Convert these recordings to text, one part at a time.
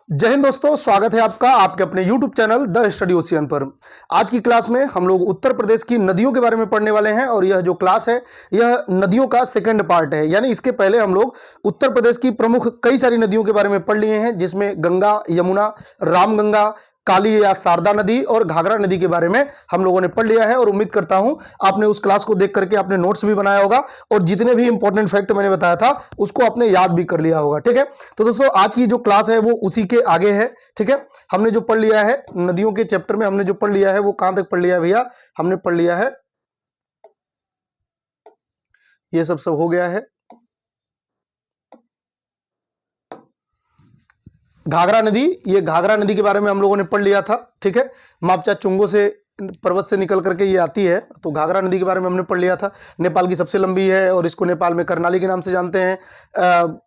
जय हिंद दोस्तों, स्वागत है आपका आपके अपने YouTube channel the study ocean पर। आज की क्लास में हम लोग उत्तर प्रदेश की नदियों के बारे में पढ़ने वाले हैं और यह जो क्लास है यह नदियों का सेकंड पार्ट है। यानी इसके पहले हम लोग उत्तर प्रदेश की प्रमुख कई सारी नदियों के बारे में पढ़ लिए हैं, जिसमें गंगा, यमुना, रामगंगा, काली या शारदा नदी और घाघरा नदी के बारे में हम लोगों ने पढ़ लिया है। और उम्मीद करता हूं आपने उस क्लास को देख करके आपने नोट्स भी बनाया होगा और जितने भी इंपॉर्टेंट फैक्ट मैंने बताया था उसको आपने याद भी कर लिया होगा। ठीक है, तो दोस्तों आज की जो क्लास है वो उसी के आगे है। ठीक है, हमने जो पढ़ लिया है नदियों के चैप्टर में, हमने जो पढ़ लिया है वो कहां तक पढ़ लिया है भैया? हमने पढ़ लिया है, ये सब हो गया है। घाघरा नदी, ये घाघरा नदी के बारे में हम लोगों ने पढ़ लिया था। ठीक है, मापचा चुंगो से पर्वत से निकल करके ये आती है, तो घाघरा नदी के बारे में हमने पढ़ लिया था। नेपाल की सबसे लंबी है और इसको नेपाल में कर्नाली के नाम से जानते हैं।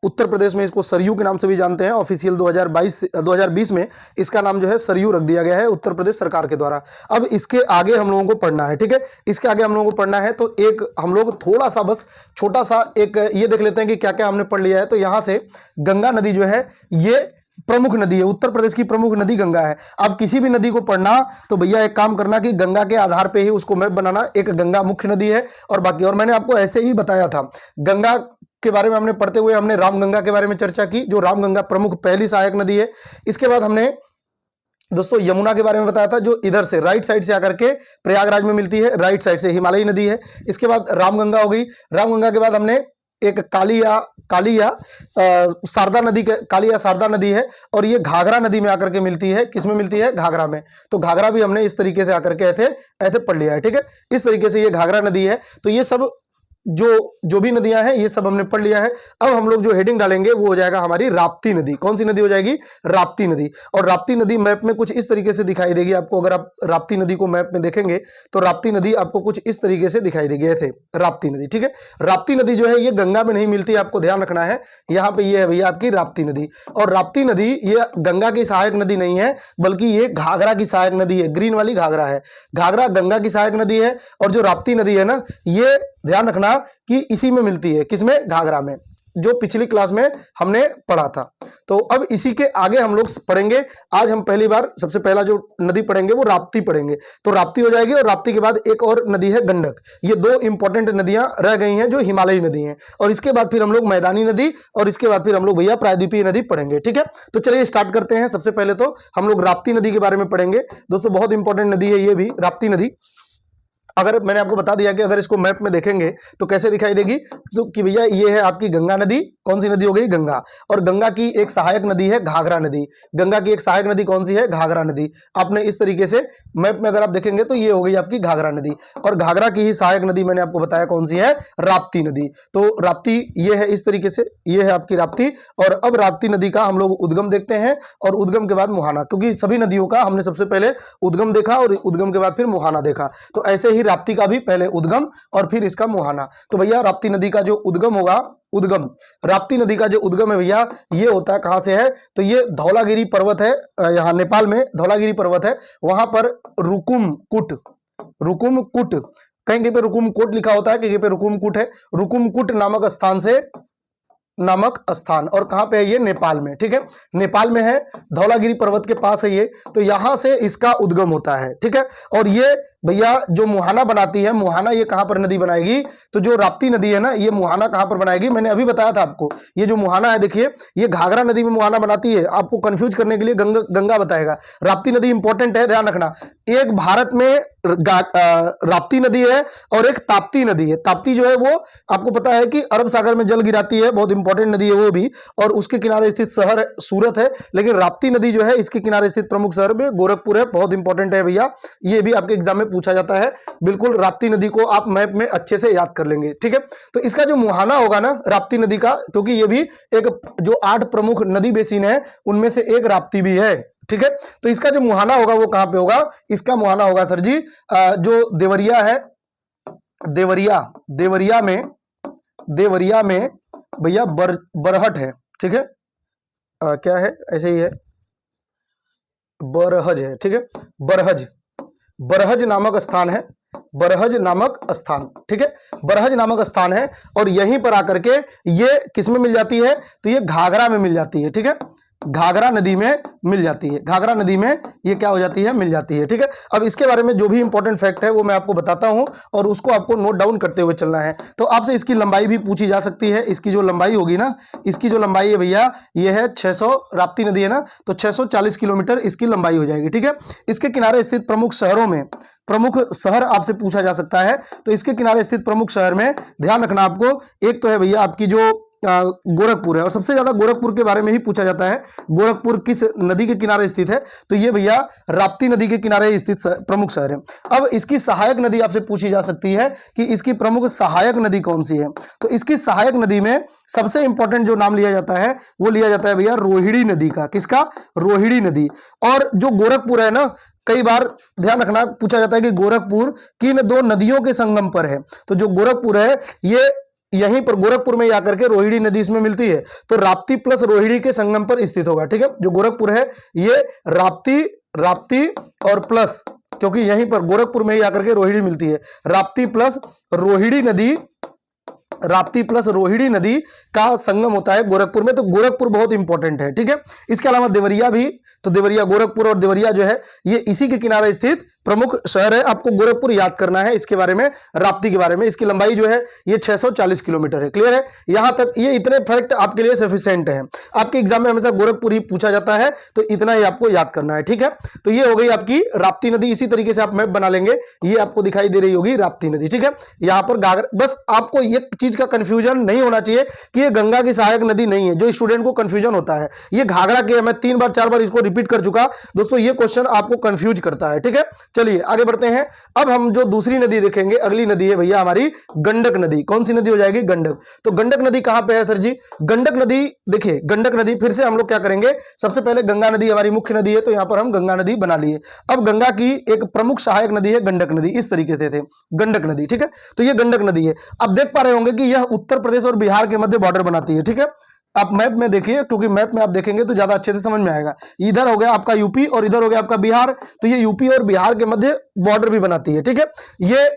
उत्तर प्रदेश में इसको सरयू के नाम से भी जानते हैं। ऑफिशियल 2020 में इसका नाम जो है सरयू रख दिया गया है उत्तर प्रदेश सरकार के द्वारा। अब इसके आगे हम लोगों को पढ़ना है। ठीक है, इसके आगे हम लोगों को पढ़ना है, तो एक हम लोग थोड़ा सा बस छोटा सा एक ये देख लेते हैं कि क्या क्या हमने पढ़ लिया है। तो यहाँ से गंगा नदी जो है ये प्रमुख नदी है, उत्तर प्रदेश की प्रमुख नदी गंगा है। अब किसी भी नदी को पढ़ना तो भैया एक काम करना कि गंगा के आधार पे ही उसको मैप बनाना। एक गंगा मुख्य नदी है और बाकी, और मैंने आपको ऐसे ही बताया था गंगा के बारे में हमने पढ़ते हुए हमने रामगंगा के बारे में चर्चा की, जो रामगंगा प्रमुख पहली सहायक नदी है। इसके बाद हमने दोस्तों यमुना के बारे में बताया था, जो इधर से राइट साइड से आकर के प्रयागराज में मिलती है, राइट साइड से हिमालयी नदी है। इसके बाद रामगंगा हो गई। रामगंगा के बाद हमने एक काली या शारदा नदी, काली या शारदा नदी है और ये घाघरा नदी में आकर के मिलती है। किस में मिलती है? घाघरा में। तो घाघरा भी हमने इस तरीके से आकर के ऐसे पढ़ लिया है। ठीक है, इस तरीके से ये घाघरा नदी है। तो ये सब जो भी नदियां हैं ये सब हमने पढ़ लिया है। अब हम लोग जो हेडिंग डालेंगे वो हो जाएगा हमारी राप्ती नदी। कौन सी नदी हो जाएगी? राप्ती नदी। और राप्ती नदी मैप में कुछ इस तरीके से दिखाई देगी आपको। अगर आप राप्ती नदी को मैप में देखेंगे तो राप्ती नदी आपको कुछ इस तरीके से दिखाई देगी, ऐसे राप्ती नदी। ठीक है, राप्ती नदी जो है ये गंगा में नहीं मिलती, आपको ध्यान रखना है। यहाँ पे ये है भैया आपकी राप्ती नदी। और राप्ती नदी ये गंगा की सहायक नदी नहीं है, बल्कि ये घाघरा की सहायक नदी है। ग्रीन वाली घाघरा है, घाघरा गंगा की सहायक नदी है। और जो राप्ती नदी है ना, ये ध्यान रखना कि इसी में मिलती है। किसमें? घाघरा में, जो पिछली क्लास में हमने पढ़ा था। तो अब इसी के आगे हम लोग पढ़ेंगे। आज हम पहली बार सबसे पहला जो नदी पढ़ेंगे वो राप्ती पढ़ेंगे। तो राप्ती हो जाएगी और राप्ती के बाद एक और नदी है गंडक। ये दो इंपॉर्टेंट नदियां रह गई हैं जो हिमालयी नदी हैं। और इसके बाद फिर हम लोग मैदानी नदी और इसके बाद फिर हम लोग भैया प्रायद्वीपीय नदी पढ़ेंगे। ठीक है, तो चलिए स्टार्ट करते हैं। सबसे पहले तो हम लोग राप्ती नदी के बारे में पढ़ेंगे। दोस्तों बहुत इंपॉर्टेंट नदी है ये भी, राप्ती नदी। अगर मैंने आपको बता दिया कि अगर इसको मैप में देखेंगे तो कैसे दिखाई देगी, तो कि भैया ये है आपकी गंगा नदी। कौन सी नदी हो गई? गंगा। और गंगा की एक सहायक नदी है घाघरा नदी। गंगा की एक सहायक नदी कौन सी है? घाघरा नदी। आपने इस तरीके से मैप में अगर आप देखेंगे तो ये हो गई आपकी घाघरा नदी। और घाघरा की ही सहायक नदी मैंने आपको बताया कौन सी है? राप्ती नदी। तो राप्ती ये है इस तरीके से, ये है आपकी राप्ती। और अब राप्ती नदी का हम लोग उद्गम देखते हैं और उद्गम के बाद मुहाना, क्योंकि सभी नदियों का हमने सबसे पहले उद्गम देखा और उद्गम के बाद फिर मुहाना देखा। तो ऐसे ही राप्ती का भी पहले उद्गम और फिर इसका मुहाना। तो भैया राप्ती नदी का जो उद्गम होगा, उद्गम राप्ती नदी का जो उद्गम है भैया ये होता है, कहां से है? तो ये धौलागिरी पर्वत है, यहाँ नेपाल में धौलागिरी पर्वत है। वहां पर रुकुमकुट कहीं कहीं पे रुकुमकोट लिखा होता है, कहीं पे रुकुमकुट है। रुकुमकुट नामक स्थान और कहां पे है ये? नेपाल में। ठीक है, नेपाल में है, धौलागिरी पर्वत के पास है ये। तो यहां से इसका उद्गम होता है। ठीक है, और ये भैया जो मुहाना बनाती है, मुहाना ये कहां पर नदी बनाएगी? तो जो राप्ती नदी है ना, ये मुहाना कहां पर बनाएगी? मैंने अभी बताया था आपको, ये जो मुहाना है देखिए, ये घाघरा नदी में मुहाना बनाती है। आपको कंफ्यूज करने के लिए गंगा बताएगा। राप्ती नदी इंपॉर्टेंट है, ध्यान रखना। एक भारत में राप्ती नदी है और एक ताप्ती नदी है। ताप्ती जो है वो आपको पता है कि अरब सागर में जल गिराती है, बहुत इंपॉर्टेंट नदी है वो भी। और उसके किनारे स्थित शहर सूरत है। लेकिन राप्ती नदी जो है इसके किनारे स्थित प्रमुख शहर में गोरखपुर है। बहुत इंपॉर्टेंट है भैया, ये भी आपके एग्जाम में पूछा जाता है। बिल्कुल राप्ती नदी को आप मैप में अच्छे से याद कर लेंगे। ठीक है, तो इसका जो मुहाना होगा ना राप्ती नदी का, क्योंकि ये भी एक जो 8 प्रमुख नदी बेसिन है उनमें से एक राप्ती भी है। ठीक है, तो इसका जो मुहाना होगा वो कहां पे होगा? इसका मुहाना होगा सर जी जो देवरिया है, देवरिया में भैया बरहट है। ठीक है, क्या है? ऐसे ही है, बरहज है। ठीक है, बरहज नामक स्थान है, बरहज नामक स्थान। ठीक है, बरहज नामक स्थान है और यहीं पर आकर के ये किस में मिल जाती है? तो ये घाघरा में मिल जाती है। ठीक है, घाघरा नदी में मिल जाती है। घाघरा नदी में ये क्या हो जाती है, मिल जाती है। ठीक है, अब इसके बारे में जो भी इंपॉर्टेंट फैक्ट है वो मैं आपको बताता हूं और उसको आपको नोट डाउन करते हुए चलना है। तो आपसे इसकी लंबाई भी पूछी जा सकती है। इसकी जो लंबाई होगी ना, इसकी जो लंबाई है भैया ये है 600, राप्ती नदी है ना, तो 640 किलोमीटर इसकी लंबाई हो जाएगी। ठीक है, इसके किनारे स्थित प्रमुख शहरों में, प्रमुख शहर आपसे पूछा जा सकता है। तो इसके किनारे स्थित प्रमुख शहर में ध्यान रखना आपको, एक तो है भैया आपकी जो गोरखपुर है, और सबसे ज्यादा गोरखपुर के बारे में ही पूछा जाता है। गोरखपुर किस नदी के किनारे स्थित है, तो ये भैया राप्ती नदी के किनारे स्थित प्रमुख शहर है। अब इसकी सहायक नदी आपसे पूछी जा सकती है कि इसकी प्रमुख सहायक नदी कौन सी है। तो इसकी सहायक नदी में सबसे इंपॉर्टेंट जो नाम लिया जाता है वो लिया जाता है भैया रोहिणी नदी का। किसका, रोहिणी नदी। और जो गोरखपुर है ना, कई बार ध्यान रखना पूछा जाता है कि गोरखपुर किन दो नदियों के संगम पर है। तो जो गोरखपुर है ये यहीं पर गोरखपुर में आकर के रोहिणी नदी इसमें मिलती है, तो राप्ती प्लस रोहिणी के संगम पर स्थित होगा। ठीक है, जो गोरखपुर है ये राप्ती और प्लस, क्योंकि यहीं पर गोरखपुर में ही आकर के रोहिणी मिलती है, राप्ती प्लस रोहिणी नदी का संगम होता है गोरखपुर में। तो गोरखपुर बहुत इंपॉर्टेंट है। ठीक है, इसके अलावा देवरिया भी, तो देवरिया, गोरखपुर और देवरिया जो है ये इसी के किनारे स्थित प्रमुख शहर है। आपको गोरखपुर याद करना है, इसके बारे में, राप्ती के बारे में। इसकी लंबाई जो है ये 640 किलोमीटर है। क्लियर है, यहां तक ये इतने फैक्ट आपके लिए सफिशिएंट है। आपके एग्जाम में हमेशा गोरखपुर ही पूछा जाता है, तो इतना ही आपको याद करना है। ठीक है, तो ये हो गई आपकी राप्ती नदी। इसी तरीके से आप मैप बना लेंगे, ये आपको दिखाई दे रही होगी राप्ती नदी। ठीक है, यहां पर घाघरा, बस आपको एक चीज का कंफ्यूजन नहीं होना चाहिए कि ये गंगा की सहायक नदी नहीं है, जो स्टूडेंट को कंफ्यूजन होता है। ये घाघरा की है, मैं 3 बार 4 बार इसको रिपीट कर चुका दोस्तों, ये क्वेश्चन आपको कंफ्यूज करता है। ठीक है, चलिए आगे बढ़ते हैं। अब हम जो दूसरी नदी देखेंगे, अगली नदी है भैया हमारी गंडक नदी। कौन सी नदी हो जाएगी, गंडक। तो गंडक नदी कहां पे है सर जी, गंडक नदी, देखिए गंडक नदी, फिर से हम लोग क्या करेंगे, सबसे पहले गंगा नदी हमारी मुख्य नदी है, तो यहां पर हम गंगा नदी बना लिए। अब गंगा की एक प्रमुख सहायक नदी है गंडक नदी, इस तरीके से थे गंडक नदी। ठीक है, तो ये गंडक नदी है। अब देख पा रहे होंगे कि यह उत्तर प्रदेश और बिहार के मध्य बॉर्डर बनाती है। ठीक है, आप मैप में देखिए, क्योंकि मैप में आप देखेंगे तो ज्यादा अच्छे से समझ में आएगा। इधर हो गया आपका यूपी और इधर हो गया आपका बिहार, तो ये यूपी और बिहार के मध्य बॉर्डर भी बनाती है। ठीक है, ये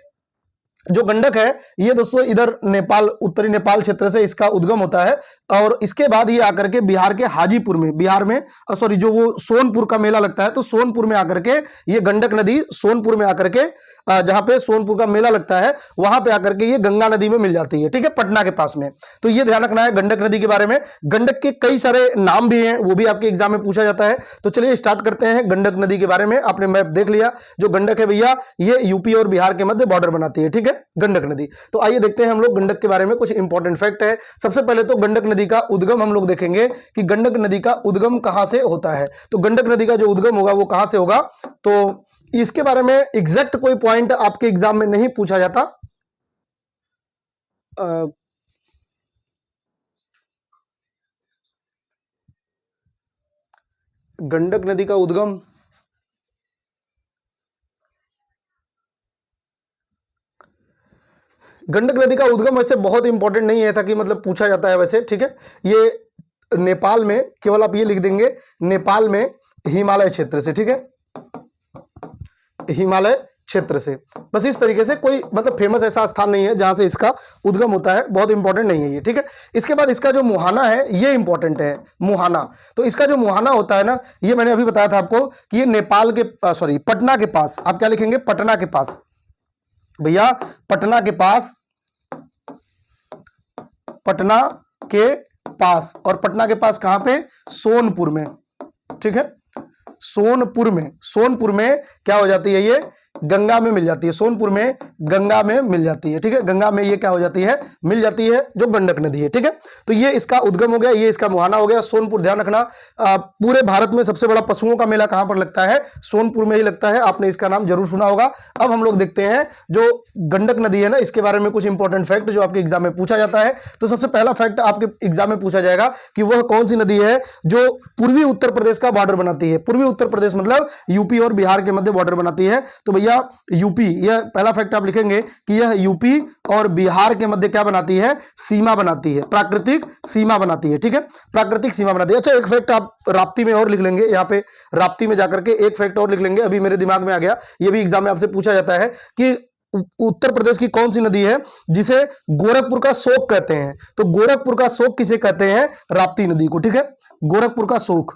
जो गंडक है ये दोस्तों इधर नेपाल, उत्तरी नेपाल क्षेत्र से इसका उद्गम होता है, और इसके बाद ये आकर के बिहार के हाजीपुर में, बिहार में सॉरी जो वो सोनपुर का मेला लगता है, तो सोनपुर में आकर के ये गंडक नदी सोनपुर में आकर के, जहां पे सोनपुर का मेला लगता है वहां पे आकर के ये गंगा नदी में मिल जाती है। ठीक है, पटना के पास में। तो ये ध्यान रखना है गंडक नदी के बारे में। गंडक के कई सारे नाम भी हैं, वो भी आपके एग्जाम में पूछा जाता है। तो चलिए स्टार्ट करते हैं गंडक नदी के बारे में। आपने मैप देख लिया, जो गंडक है भैया ये यूपी और बिहार के मध्य बॉर्डर बनाती है। ठीक है, गंडक नदी। तो आइए देखते हैं हम लोग गंडक के बारे में कुछ इंपॉर्टेंट फैक्ट है। सबसे पहले तो गंडक नदी का उद्गम हम लोग देखेंगे कि गंडक नदी का उद्गम कहां से होता है। तो गंडक नदी का जो उद्गम होगा वो कहां से होगा, तो इसके बारे में एग्जैक्ट कोई पॉइंट आपके एग्जाम में नहीं पूछा जाता। गंडक नदी का उद्गम, गंडक नदी का उद्गम वैसे बहुत इंपॉर्टेंट नहीं है था कि मतलब पूछा जाता है वैसे। ठीक है, ये नेपाल में, केवल आप ये लिख देंगे नेपाल में हिमालय क्षेत्र से। ठीक है, हिमालय क्षेत्र से, बस इस तरीके से। कोई मतलब फेमस ऐसा स्थान नहीं है जहां से इसका उद्गम होता है, बहुत इंपॉर्टेंट नहीं है ये। ठीक है, इसके बाद इसका जो मुहाना है ये इंपॉर्टेंट है, मुहाना। तो इसका जो मुहाना होता है ना, ये मैंने अभी बताया था आपको कि ये नेपाल के सॉरी पटना के पास, आप क्या लिखेंगे, पटना के पास भैया, पटना के पास, पटना के पास। और पटना के पास कहां पे, सोनपुर में। ठीक है, सोनपुर में क्या हो जाती है, ये गंगा में मिल जाती है। सोनपुर में गंगा में मिल जाती है। ठीक है, गंगा में ये क्या हो जाती है, मिल जाती है, जो गंडक नदी है। ठीक है, तो ये इसका उद्गम हो गया, ये इसका मुहाना हो गया सोनपुर। ध्यान रखना, पूरे भारत में सबसे बड़ा पशुओं का मेला कहां पर लगता है, सोनपुर में ही लगता है। आपने इसका नाम जरूर सुना होगा। अब हम लोग देखते हैं जो गंडक नदी है ना, इसके बारे में कुछ इंपॉर्टेंट फैक्ट जो आपके एग्जाम में पूछा जाता है। तो सबसे पहला फैक्ट आपके एग्जाम में पूछा जाएगा कि वह कौन सी नदी है जो पूर्वी उत्तर प्रदेश का बॉर्डर बनाती है। पूर्वी उत्तर प्रदेश मतलब यूपी और बिहार के मध्य बॉर्डर बनाती है। तो भैया यूपी, यह पहला फैक्ट आप लिखेंगे कि यह यूपी और बिहार के मध्य क्या बनाती है, सीमा बनाती है, प्राकृतिक सीमा बनाती है। ठीक है, प्राकृतिक सीमा बनाती है। अच्छा, एक फैक्ट आप राप्ती में और लिख लेंगे, यहाँ पे राप्ती में जाकर के एक फैक्ट और लिख लेंगे, अभी मेरे दिमाग में आ गया, ये भी एग्जाम में आपसे पूछा जाता है कि उत्तर प्रदेश की कौन सी नदी है जिसे गोरखपुर का शोक कहते हैं? तो गोरखपुर का शोक किसे कहते हैं? राप्ती नदी को, ठीक है। गोरखपुर का शोक,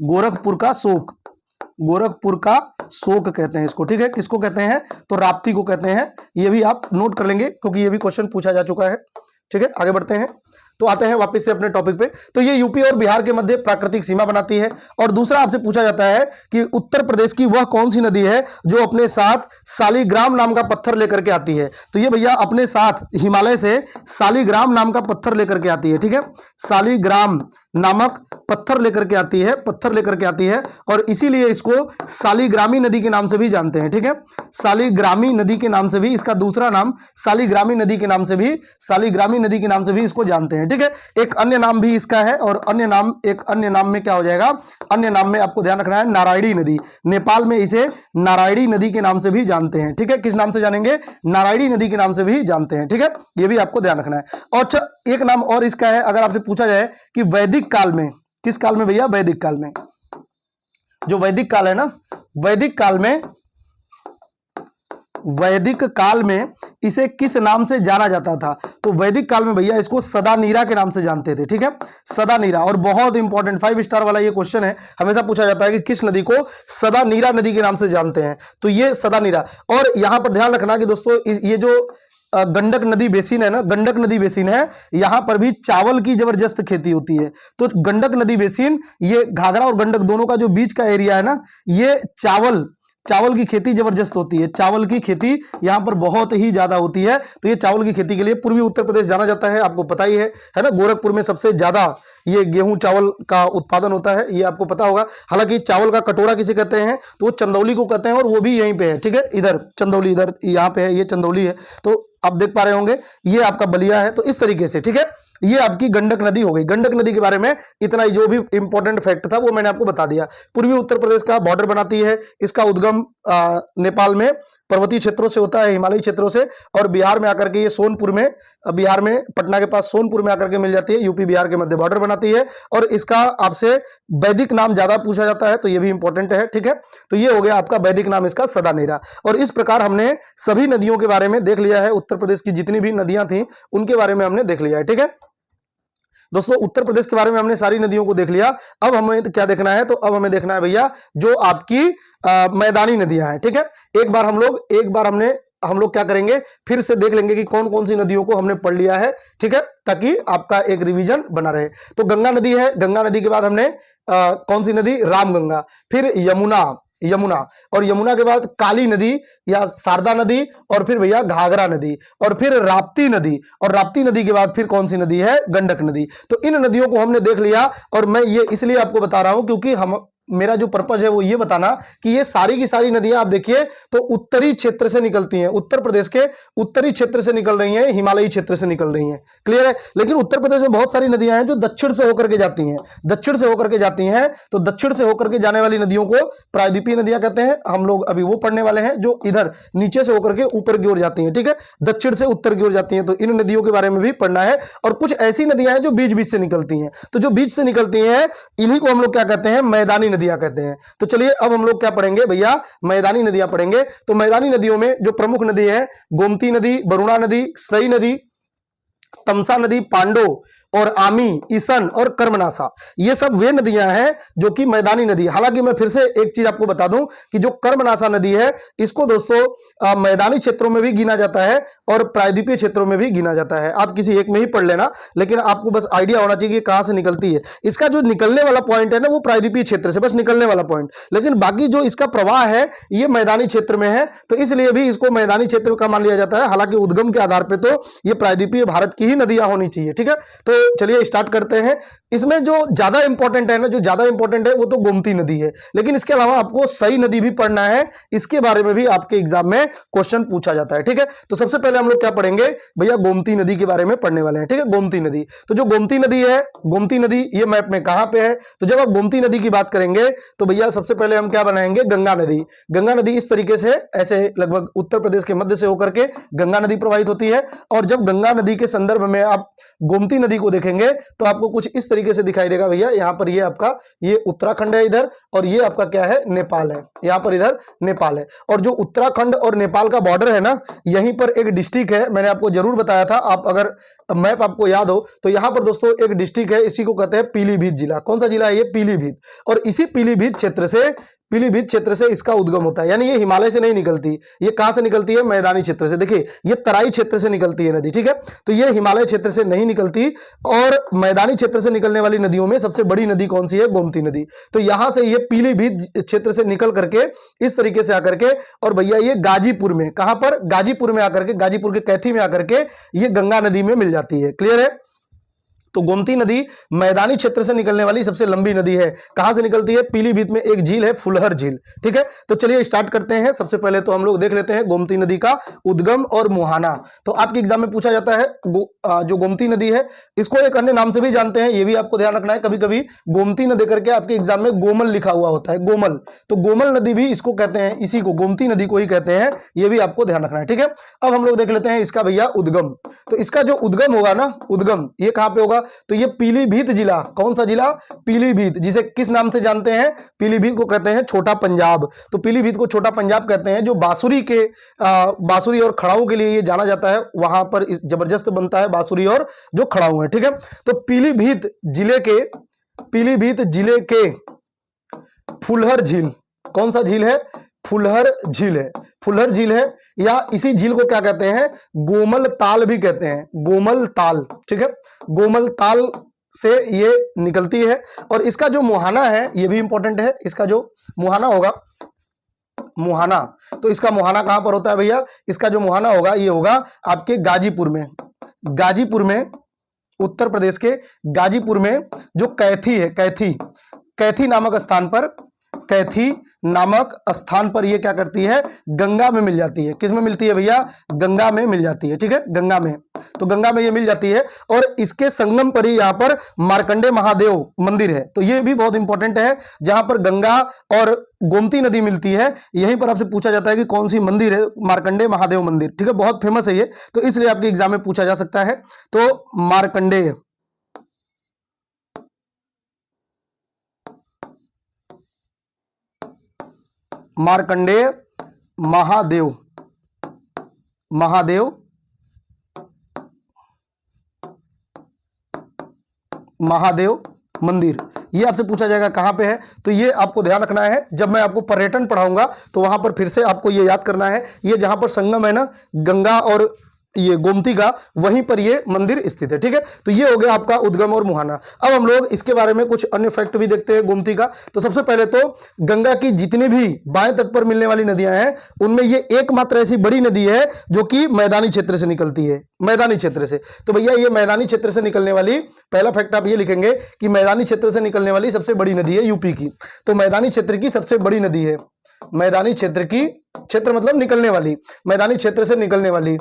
गोरखपुर का शोक, गोरखपुर का शोक कहते हैं इसको, ठीक है। किसको कहते हैं? तो राप्ती को कहते हैं। ये भी आप नोट कर लेंगे क्योंकि ये भी क्वेश्चन पूछा जा चुका है, ठीक है। आगे बढ़ते हैं, तो आते हैं वापस से अपने टॉपिक पे। तो ये यूपी और बिहार के मध्य प्राकृतिक सीमा बनाती है। और दूसरा आपसे पूछा जाता है कि उत्तर प्रदेश की वह कौन सी नदी है जो अपने साथ सालीग्राम नाम का पत्थर लेकर के आती है? तो ये भैया अपने साथ हिमालय से सालीग्राम नाम का पत्थर लेकर के आती है, ठीक है। सालीग्राम नामक पत्थर लेकर के आती है, पत्थर लेकर के आती है, और इसीलिए इसको सालीग्रामी नदी के नाम से भी जानते हैं, ठीक है। सालीग्रामी नदी के नाम से भी, इसका दूसरा नाम सालीग्रामी नदी के नाम से भी, सालीग्रामी नदी के नाम से भी इसको जानते हैं, ठीक है। एक अन्य नाम भी इसका है, और अन्य नाम, एक अन्य नाम में क्या हो जाएगा? अन्य नाम में आपको ध्यान रखना है नारायणी नदी। नेपाल में इसे नारायणी नदी के नाम से भी जानते हैं, ठीक है। किस नाम से जानेंगे? नारायणी नदी के नाम से भी जानते हैं, ठीक है। ये भी आपको ध्यान रखना है। और अच्छा, एक नाम और इसका है, अगर आपसे पूछा जाए कि वैदिक काल में, किस काल में भैया? वैदिक काल में। जो वैदिक काल है ना, वैदिक काल में, वैदिक काल में इसे किस नाम से जाना जाता था? तो वैदिक काल में भैया इसको सदानीरा के नाम से जानते थे, ठीक है। सदानीरा। और बहुत इंपॉर्टेंट 5 स्टार वाला ये क्वेश्चन है, हमेशा पूछा जाता है कि किस नदी को सदानीरा नदी के नाम से जानते हैं? तो ये सदानीरा। और यहां पर ध्यान रखना कि दोस्तों ये जो गंडक नदी बेसिन है ना, गंडक नदी बेसिन है, यहां पर भी चावल की जबरदस्त खेती होती है। तो गंडक नदी बेसिन, ये घाघरा और गंडक दोनों का जो बीच का एरिया है ना, ये चावल की खेती जबरदस्त होती है। चावल की खेती यहां पर बहुत ही ज्यादा होती है। तो ये चावल की खेती के लिए पूर्वी उत्तर प्रदेश जाना जाता है, आपको पता ही है ना। गोरखपुर में सबसे ज्यादा ये गेहूं चावल का उत्पादन होता है, ये आपको पता होगा। हालांकि चावल का कटोरा किसे कहते हैं? तो वो चंदौली को कहते हैं, और वो भी यहीं पे है, ठीक है। इधर चंदौली, इधर यहाँ पे है, ये चंदौली है। तो आप देख पा रहे होंगे ये आपका बलिया है। तो इस तरीके से, ठीक है, ये आपकी गंडक नदी हो गई। गंडक नदी के बारे में इतना ही जो भी इंपॉर्टेंट फैक्ट था वो मैंने आपको बता दिया। पूर्वी उत्तर प्रदेश का बॉर्डर बनाती है। इसका उद्गम नेपाल में पर्वतीय क्षेत्रों से होता है, हिमालयी क्षेत्रों से, और बिहार में आकर के ये सोनपुर में, बिहार में पटना के पास सोनपुर में आकर के मिल जाती है। यूपी बिहार के मध्य बॉर्डर बनाती है। और इसका आपसे वैदिक नाम ज्यादा पूछा जाता है, तो ये भी इंपॉर्टेंट है, ठीक है। तो ये हो गया आपका वैदिक नाम इसका, सदानेरा। और इस प्रकार हमने सभी नदियों के बारे में देख लिया है। उत्तर प्रदेश की जितनी भी नदियां थी उनके बारे में हमने देख लिया है, ठीक है दोस्तों। उत्तर प्रदेश के बारे में हमने सारी नदियों को देख लिया। अब हमें क्या देखना है? तो अब हमें देखना है भैया जो आपकी मैदानी नदियां हैं, ठीक है। एक बार हम लोग क्या करेंगे, फिर से देख लेंगे कि कौन कौन सी नदियों को हमने पढ़ लिया है, ठीक है, ताकि आपका एक रिवीजन बना रहे। तो गंगा नदी है, गंगा नदी के बाद हमने कौन सी नदी? रामगंगा। फिर यमुना, और यमुना के बाद काली नदी या शारदा नदी, और फिर भैया घाघरा नदी, और फिर राप्ती नदी, और राप्ती नदी के बाद फिर कौन सी नदी है? गंडक नदी। तो इन नदियों को हमने देख लिया। और मैं ये इसलिए आपको बता रहा हूं क्योंकि मेरा जो पर्पज है वो ये बताना कि ये सारी की सारी नदियां आप देखिए तो उत्तरी क्षेत्र से निकलती हैं, उत्तर प्रदेश के उत्तरी क्षेत्र से निकल रही हैं, हिमालयी क्षेत्र से निकल रही हैं, क्लियर है। लेकिन उत्तर प्रदेश में बहुत सारी नदियां हैं जो दक्षिण से होकर के जाती हैं, दक्षिण से होकर के जाती हैं। तो दक्षिण से होकर के जाने वाली नदियों को प्रायद्वीपीय नदियां कहते हैं। हम लोग अभी वो पढ़ने वाले हैं जो इधर नीचे से होकर के ऊपर की ओर जाती हैं, ठीक है, दक्षिण से उत्तर की ओर जाती हैं। तो इन नदियों के बारे में भी पढ़ना है। और कुछ ऐसी नदियां हैं जो बीच बीच से निकलती हैं। तो जो बीच से निकलती हैं इन्हीं को हम लोग क्या कहते हैं? मैदानी नदियां कहते हैं। तो चलिए अब हम लोग क्या पढ़ेंगे भैया? मैदानी नदियां पढ़ेंगे। तो मैदानी नदियों में जो प्रमुख नदी है, गोमती नदी, वरुणा नदी, सई नदी, तमसा नदी, पांडो और आमी, ईसन और कर्मनासा, ये सब वे नदियां हैं जो कि मैदानी नदी। हालांकि मैं फिर से एक चीज आपको बता दूं कि जो कर्मनासा नदी है इसको दोस्तों मैदानी क्षेत्रों में भी गिना जाता है और प्रायद्वीपीय क्षेत्रों में भी गिना जाता है। आप किसी एक में ही पढ़ लेना, लेकिन आपको बस आइडिया होना चाहिए कि कहां से निकलती है। इसका जो निकलने वाला पॉइंट है ना वो प्रायद्वीपीय क्षेत्र से बस निकलने वाला पॉइंट, लेकिन बाकी जो इसका प्रवाह है ये मैदानी क्षेत्र में है। तो इसलिए भी इसको मैदानी क्षेत्र का मान लिया जाता है। हालांकि उद्गम के आधार पर तो ये प्रायद्वीपीय भारत की ही नदियां होनी चाहिए, ठीक है। तो चलिए स्टार्ट करते हैं। इसमें जो ज्यादा इंपॉर्टेंट है ना, जो ज्यादा इंपॉर्टेंट है वो तो गोमती नदी है, लेकिन इसके अलावा आपको सई नदी भी पढ़ना है। इसके बारे में भी आपके एग्जाम में क्वेश्चन पूछा जाता है, ठीक है। तो सबसे पहले हम लोग क्या पढ़ेंगे भैया? गोमती नदी के बारे में पढ़ने वाले हैं, ठीक है। गोमती नदी, तो जो गोमती नदी है, गोमती नदी ये मैप में कहां पे है? तो जब आप गोमती नदी की बात करेंगे तो भैया सबसे पहले हम क्या बनाएंगे? गंगा नदी। गंगा नदी इस तरीके से ऐसे लगभग उत्तर प्रदेश के मध्य से होकर के गंगा नदी प्रवाहित होती है। और जब गंगा नदी के संदर्भ में आप गोमती नदी को देखेंगे तो आपको कुछ इस तरीके से दिखाई देगा भैया। यहाँ पर ये आपका ये उत्तराखंड है इधर, और ये आपका क्या है, नेपाल है। यहाँ पर इधर नेपाल है, और जो उत्तराखंड और नेपाल का बॉर्डर है ना, यहीं पर एक डिस्ट्रिक्ट है, मैंने आपको जरूर बताया था। आप अगर मैप आपको याद हो तो यहाँ पर दोस्तों एक डिस्ट्रिक्ट है, इसी को कहते हैं पीलीभीत जिला। कौन सा जिला है ये, पीलीभीत। और इसी पीलीभीत क्षेत्र से इसका उद्गम होता है, यानी ये हिमालय से नहीं निकलती। ये कहां से निकलती है, मैदानी क्षेत्र से। देखिए ये तराई क्षेत्र से निकलती है नदी, ठीक है। तो ये हिमालय क्षेत्र से नहीं निकलती, और मैदानी क्षेत्र से निकलने वाली नदियों में सबसे बड़ी नदी कौन सी है, गोमती नदी। तो यहां से ये पीलीभीत क्षेत्र से निकल करके इस तरीके से आकर के, और भैया ये गाजीपुर में, कहां पर, गाजीपुर में आकर के, गाजीपुर के कैथी में आकर के ये गंगा नदी में मिल जाती है। क्लियर है। तो गोमती नदी मैदानी क्षेत्र से निकलने वाली सबसे लंबी नदी है। कहां से निकलती है, पीलीभीत में एक झील है, फुलहर झील, ठीक है। तो चलिए स्टार्ट करते हैं। सबसे पहले तो हम लोग देख लेते हैं गोमती नदी का उद्गम और मुहाना। तो आपके एग्जाम में पूछा जाता है जो गोमती नदी है, इसको एक अन्य नाम से भी जानते हैं, ये भी आपको ध्यान रखना है। कभी कभी गोमती न देकर के आपके एग्जाम में गोमल लिखा हुआ होता है, गोमल। तो गोमल नदी भी इसको कहते हैं, इसी को गोमती नदी को ही कहते हैं, ये भी आपको ध्यान रखना है, ठीक है। अब हम लोग देख लेते हैं इसका भैया उद्गम। तो इसका जो उद्गम होगा ना, उद्गम ये कहां पे होगा, तो ये पीलीभीत जिला, कौन सा जिला, पीलीभीत, जिसे किस नाम से जानते हैं, पीलीभीत को कहते हैं छोटा पंजाब। तो पीलीभीत को छोटा पंजाब कहते हैं। जो बांसुरी और खड़ाऊ के लिए ये जाना जाता है, वहां पर जबरदस्त बनता है बांसुरी और जो खड़ाऊ है, ठीक है। तो पीलीभीत जिले के फुलहर झील, कौन सा झील है, फुलहर झील है, फुलहर झील है, या इसी झील को क्या कहते हैं, गोमल ताल भी कहते हैं, गोमल ताल, ठीक है। गोमल ताल से ये निकलती है। और इसका जो मुहाना है ये भी इंपॉर्टेंट है। इसका जो मुहाना होगा, मुहाना, तो इसका मुहाना कहां पर होता है भैया, इसका जो मुहाना होगा ये होगा आपके गाजीपुर में, गाजीपुर में, उत्तर प्रदेश के गाजीपुर में जो कैथी है, कैथी नामक स्थान पर, कैथी नामक स्थान पर ये क्या करती है, गंगा में मिल जाती है। किस में मिलती है भैया, गंगा में मिल जाती है, ठीक है, गंगा में। तो गंगा में ये मिल जाती है, और इसके संगम पर ही यहाँ पर मार्कंडे महादेव मंदिर है। तो ये भी बहुत इंपॉर्टेंट है, जहां पर गंगा और गोमती नदी मिलती है, यहीं पर आपसे पूछा जाता है कि कौन सी मंदिर है, मार्कंडे महादेव मंदिर, ठीक है, बहुत फेमस है ये। तो इसलिए आपके एग्जाम में पूछा जा सकता है। तो मार्कंडेय महादेव मंदिर, ये आपसे पूछा जाएगा कहां पे है। तो ये आपको ध्यान रखना है, जब मैं आपको पर्यटन पढ़ाऊंगा तो वहां पर फिर से आपको ये याद करना है। ये जहां पर संगम है ना, गंगा और ये गोमती का, वहीं पर ये मंदिर स्थित है, ठीक है। तो ये हो गया आपका उद्गम और मुहाना। अब हम लोग इसके बारे में कुछ अन्य फैक्ट भी देखते हैं गोमती का। तो सबसे पहले तो गंगा की जितनी भी बाएं तट पर मिलने वाली नदियां हैं, उनमें ये एकमात्र ऐसी बड़ी नदी है जो कि मैदानी क्षेत्र से निकलती है, मैदानी क्षेत्र से। तो भैया ये मैदानी क्षेत्र से निकलने वाली, पहला फैक्ट आप ये लिखेंगे कि मैदानी क्षेत्र से निकलने वाली सबसे बड़ी नदी है यूपी की। तो मैदानी क्षेत्र की सबसे बड़ी नदी है, मैदानी क्षेत्र की, क्षेत्र मतलब निकलने वाली, मैदानी क्षेत्र से निकलने वाली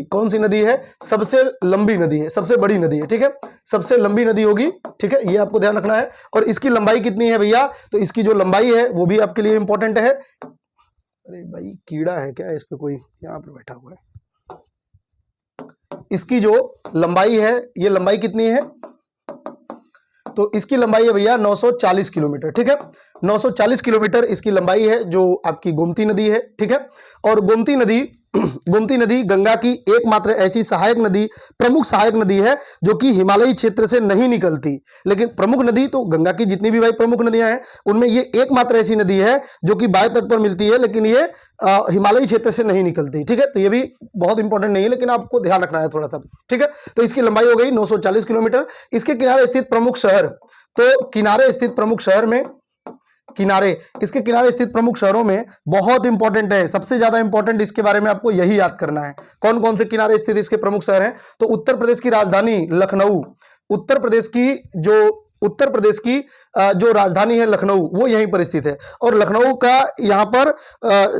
कौन सी नदी है, सबसे लंबी नदी है, सबसे बड़ी नदी है, ठीक है, सबसे लंबी नदी होगी, ठीक है, ये आपको ध्यान रखना है। और इसकी लंबाई कितनी है भैया, तो इसकी जो लंबाई है वो भी आपके लिए इंपॉर्टेंट है। अरे भाई कीड़ा है क्या इस पे, कोई यहां पर बैठा हुआ है। इसकी जो लंबाई है, ये लंबाई कितनी है, तो इसकी लंबाई है भैया 940 किलोमीटर, ठीक है, 940 किलोमीटर इसकी लंबाई है, जो आपकी गोमती नदी है, ठीक है। और गोमती नदी गंगा की एकमात्र ऐसी प्रमुख सहायक नदी है जो कि हिमालयी क्षेत्र से नहीं निकलती। लेकिन प्रमुख नदी तो गंगा की जितनी भी भाई प्रमुख नदियां हैं, उनमें ये एकमात्र ऐसी नदी है जो कि बाएं तट पर मिलती है, लेकिन ये हिमालयी क्षेत्र से नहीं निकलती, ठीक है। तो ये भी बहुत इंपॉर्टेंट नहीं है, लेकिन आपको ध्यान रखना है थोड़ा सा, ठीक है। तो इसकी लंबाई हो गई 940 किलोमीटर। इसके किनारे स्थित प्रमुख शहर, तो किनारे स्थित प्रमुख शहर में, इसके किनारे स्थित प्रमुख शहरों में बहुत इंपॉर्टेंट है, सबसे ज्यादा इंपॉर्टेंट इसके बारे में आपको यही याद करना है। कौन कौन से किनारे स्थित इसके प्रमुख शहर हैं, तो उत्तर प्रदेश की राजधानी लखनऊ, उत्तर प्रदेश की जो उत्तर प्रदेश की जो राजधानी है लखनऊ, वो यहीं पर स्थित है। और लखनऊ का यहाँ पर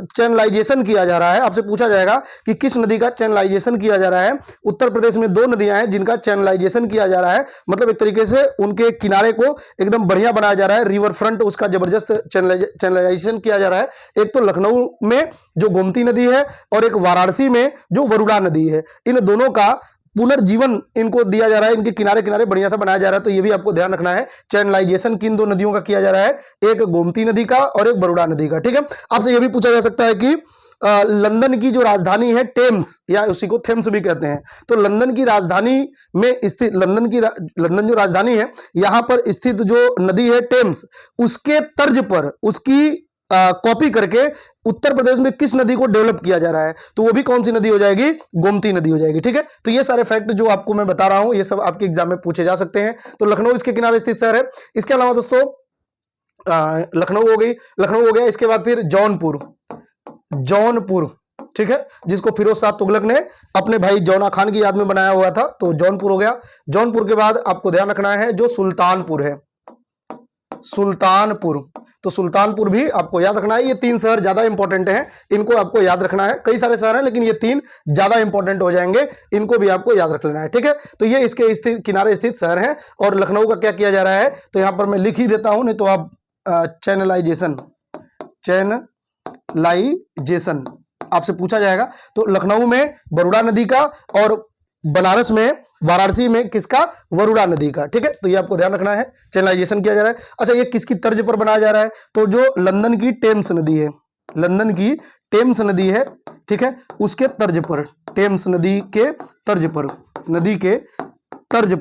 चैनलाइजेशन किया जा रहा है। आपसे पूछा जाएगा कि किस नदी का चैनलाइजेशन किया जा रहा है। उत्तर प्रदेश में 2 नदियां हैं जिनका चैनलाइजेशन किया जा रहा है, मतलब एक तरीके से उनके किनारे को एकदम बढ़िया बनाया जा रहा है, रिवर फ्रंट उसका जबरदस्त चैनलाइजेशन किया जा रहा है। एक तो लखनऊ में जो गोमती नदी है और एक वाराणसी में जो वरुणा नदी है। इन दोनों का पुनर्जीवन इनको दिया जा रहा है, इनके किनारे किनारे बढ़िया सा बनाया जा रहा है। तो ये भी आपको ध्यान रखना है, चैनलाइजेशन किन 2 नदियों का किया जा रहा है, एक गोमती नदी का और एक बरुणा नदी का। ठीक है, आपसे ये भी पूछा जा सकता है कि लंदन की जो राजधानी है टेम्स, या उसी को थेम्स भी कहते हैं, तो लंदन की राजधानी में स्थित लंदन जो राजधानी है यहां पर स्थित जो नदी है टेम्स, उसके तर्ज पर उसकी कॉपी करके उत्तर प्रदेश में किस नदी को डेवलप किया जा रहा है, तो वो भी कौन सी नदी हो जाएगी, गोमती नदी हो जाएगी। ठीक है, तो ये सारे फैक्ट जो आपको मैं बता रहा हूं ये सब आपके एग्जाम में पूछे जा सकते हैं। तो लखनऊ इसके किनारे स्थित शहर है। इसके अलावा दोस्तों लखनऊ हो गया, इसके बाद फिर जौनपुर, ठीक है, जिसको फिरोज शाह तुगलक ने अपने भाई जौना खान की याद में बनाया हुआ था, तो जौनपुर हो गया। जौनपुर के बाद आपको ध्यान रखना है जो सुल्तानपुर है, सुल्तानपुर, तो सुल्तानपुर भी आपको याद रखना है। ये 3 शहर ज्यादा इंपॉर्टेंट हैं, इनको आपको याद रखना है। कई सारे शहर हैं लेकिन ये 3 ज्यादा इंपॉर्टेंट हो जाएंगे, इनको भी आपको याद रख लेना है। ठीक है, तो ये इसके किनारे स्थित शहर हैं। और लखनऊ का क्या किया जा रहा है, तो यहां पर मैं लिख ही देता हूं, नहीं तो आप चैनलाइजेशन आपसे पूछा जाएगा। तो लखनऊ में बरुणा नदी का और बनारस में वाराणसी में किसका, वरुणा नदी का। ठीक है, तो ये आपको ध्यान रखना है, चैनलाइजेशन किया जा रहा है। अच्छा, ये किसकी तर्ज पर बनाया जा रहा है, तो जो लंदन की टेम्स नदी है, लंदन की टेम्स नदी है, ठीक है, उसके तर्ज पर, टेम्स नदी के तर्ज पर, नदी के तर्ज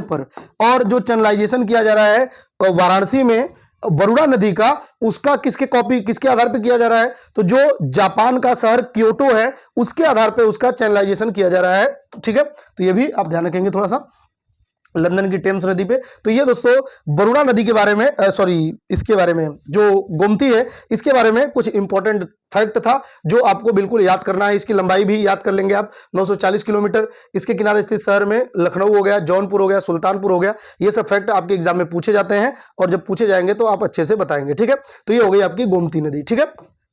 पर। और जो चैनलाइजेशन किया जा रहा है वाराणसी में वरुणा नदी का, उसका किसके आधार पे किया जा रहा है, तो जो जापान का शहर क्योटो है उसके आधार पे उसका चैनलाइजेशन किया जा रहा है। ठीक है, तो ये भी आप ध्यान रखेंगे थोड़ा सा लंदन की टेम्स नदी पे। तो ये दोस्तों वरुणा नदी के बारे में इसके बारे में जो गोमती है इसके बारे में कुछ इंपॉर्टेंट फैक्ट था जो आपको बिल्कुल याद करना है। इसकी लंबाई भी याद कर लेंगे आप, 940 किलोमीटर। इसके किनारे स्थित शहर में लखनऊ हो गया, जौनपुर हो गया, सुल्तानपुर हो गया। ये सब फैक्ट आपके एग्जाम में पूछे जाते हैं और जब पूछे जाएंगे तो आप अच्छे से बताएंगे। ठीक है, तो ये हो गई आपकी गोमती नदी। ठीक है,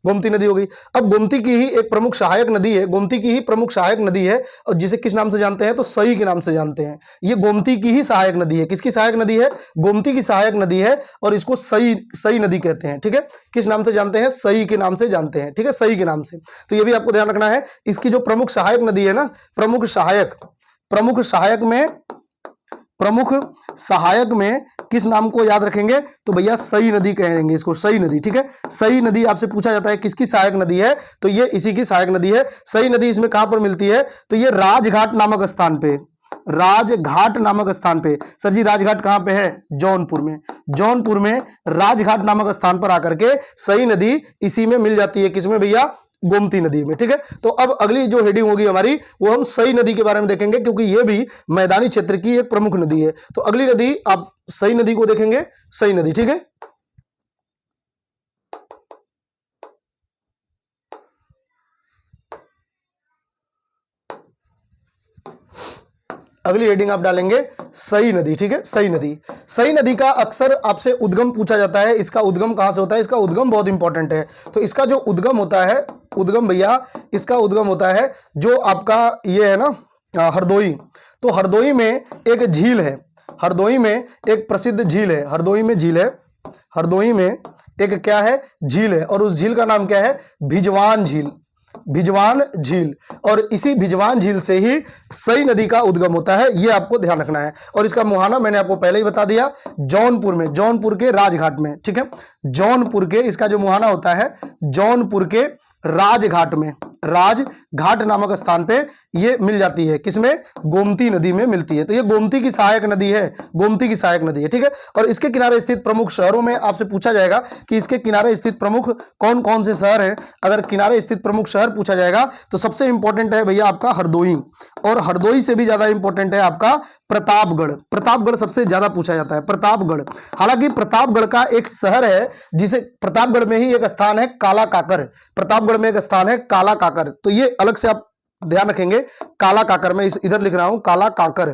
गोमती नदी हो गई। अब गोमती की ही एक प्रमुख सहायक नदी है, गोमती की ही प्रमुख सहायक नदी है, और जिसे किस नाम से जानते हैं, तो सई के नाम से जानते हैं। ये गोमती की ही सहायक नदी है। किसकी सहायक नदी है, गोमती की सहायक नदी है, और इसको सई नदी कहते हैं। ठीक है, किस नाम से जानते हैं, सई के नाम से जानते हैं। ठीक है, सई के नाम से। तो ये भी आपको ध्यान रखना है। इसकी जो प्रमुख सहायक नदी है ना, प्रमुख सहायक में किस नाम को याद रखेंगे, तो भैया सई नदी कहेंगे इसको, सई नदी। ठीक है, सई नदी आपसे पूछा जाता है किसकी सहायक नदी है, तो ये इसी की सहायक नदी है। सई नदी इसमें कहां पर मिलती है, तो ये राजघाट नामक स्थान पे, राजघाट नामक स्थान पे। सर जी राजघाट कहां पे है, जौनपुर में। जौनपुर में राजघाट नामक स्थान पर आकर के सई नदी इसी में मिल जाती है, किसमें भैया, गोमती नदी में। ठीक है, तो अब अगली जो हेडिंग होगी हमारी वो हम सई नदी के बारे में देखेंगे, क्योंकि ये भी मैदानी क्षेत्र की एक प्रमुख नदी है। तो अगली नदी आप सई नदी को देखेंगे, सई नदी। ठीक है, अगली हेडिंग आप डालेंगे सई नदी। ठीक है, सई नदी। सई नदी का अक्सर आपसे उद्गम पूछा जाता है। इसका उद्गम कहां से होता है, इसका उद्गम बहुत इंपॉर्टेंट है। तो इसका जो उद्गम होता है, उद्गम भैया इसका उद्गम होता है जो आपका ये है ना, हरदोई। तो हरदोई में एक झील है, हरदोई में एक प्रसिद्ध झील है, हरदोई में झील है, हरदोई में एक क्या है, झील है, और उस झील का नाम क्या है, भिजवान झील, भिजवान झील। और इसी भिजवान झील से ही सई नदी का उद्गम होता है, ये आपको ध्यान रखना है। और इसका मुहाना मैंने आपको पहले ही बता दिया, जौनपुर में, जौनपुर के राजघाट में। ठीक है, जौनपुर के, इसका जो मुहाना होता है जौनपुर के राजघाट में, राजघाट नामक स्थान पे ये मिल जाती है, किसमें, गोमती नदी में मिलती है। तो ये गोमती की सहायक नदी है, गोमती की सहायक नदी है। ठीक है, और इसके किनारे स्थित प्रमुख शहरों में आपसे पूछा जाएगा कि इसके किनारे स्थित प्रमुख कौन कौन से शहर हैं। अगर किनारे स्थित प्रमुख शहर पूछा जाएगा तो सबसे इंपॉर्टेंट है भैया आपका हरदोई, और हरदोई से भी ज्यादा इंपॉर्टेंट है आपका प्रतापगढ़। प्रतापगढ़ सबसे ज्यादा पूछा जाता है, प्रतापगढ़। हालांकि प्रतापगढ़ का एक शहर है जिसे, प्रतापगढ़ में ही एक स्थान है काला काकर, प्रतापगढ़ में एक स्थान है काला काकर। तो ये अलग से आप ध्यान रखेंगे, काला काकर, मैं इधर लिख रहा हूं काला काकर।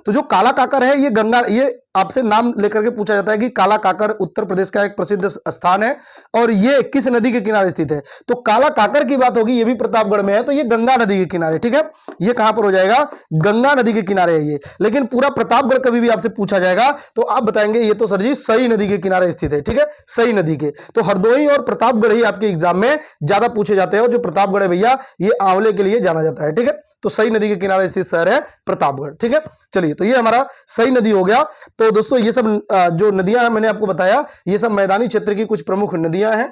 तो जो काला काकर है ये गंगा, ये आपसे नाम लेकर के पूछा जाता है कि काला काकर उत्तर प्रदेश का एक प्रसिद्ध स्थान है और ये किस नदी के किनारे स्थित है। तो काला काकर की बात होगी, ये भी प्रतापगढ़ में है, तो ये गंगा नदी के किनारे, ठीक है। ये कहां पर हो जाएगा, गंगा नदी के किनारे है ये। लेकिन पूरा प्रतापगढ़ कभी भी आपसे पूछा जाएगा तो आप बताएंगे ये तो सर जी सई नदी के किनारे स्थित है, ठीक है, सई नदी के। तो हरदोई और प्रतापगढ़ ही आपके एग्जाम में ज्यादा पूछे जाते हैं और जो प्रतापगढ़ है भैया ये आंवले के लिए जाना जाता है, ठीक है। तो सई नदी के किनारे स्थित शहर है प्रतापगढ़, ठीक है। चलिए, तो ये हमारा सई नदी हो गया। तो दोस्तों ये सब जो नदियां हैं मैंने आपको बताया, ये सब मैदानी क्षेत्र की कुछ प्रमुख नदियां हैं।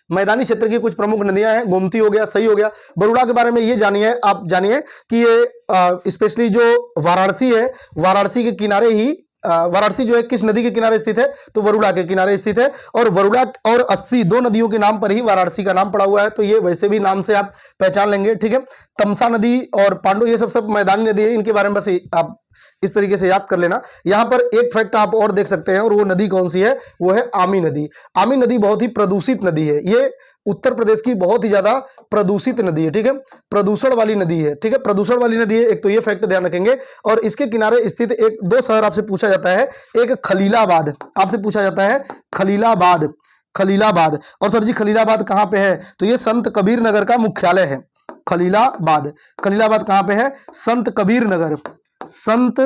मैदानी क्षेत्र की कुछ प्रमुख नदियां हैं, गोमती हो गया, सई हो गया। बरुड़ा के बारे में ये जानिए, आप जानिए कि ये स्पेशली जो वाराणसी है, वाराणसी के किनारे ही वाराणसी जो है किस नदी के किनारे स्थित है, तो वरुड़ा के किनारे स्थित है। और वरुड़ा और अस्सी दो नदियों के नाम पर ही वाराणसी का नाम पड़ा हुआ है, तो ये वैसे भी नाम से आप पहचान लेंगे, ठीक है। तमसा नदी और पांडु ये सब मैदानी नदी है, इनके बारे में बस आप इस तरीके से याद कर लेना। यहां पर एक फैक्ट आप और देख सकते हैं, और वो नदी कौन सी है, वो है आमी नदी। आमी नदी बहुत ही प्रदूषित नदी है, ये उत्तर प्रदेश की बहुत ही ज्यादा प्रदूषित नदी है, ठीक है, प्रदूषण वाली नदी है, ठीक है, प्रदूषण वाली नदी है। एक तो ये फैक्ट ध्यान रखेंगे। और इसके किनारे स्थित एक दो शहर आपसे पूछा जाता है, एक खलीलाबाद आपसे पूछा जाता है, खलीलाबाद, खलीलाबाद। और सर जी खलीलाबाद कहां पे है, तो ये संत कबीर नगर का मुख्यालय है, खलीलाबाद। खलीलाबाद कहां पे है, संत कबीर नगर, संत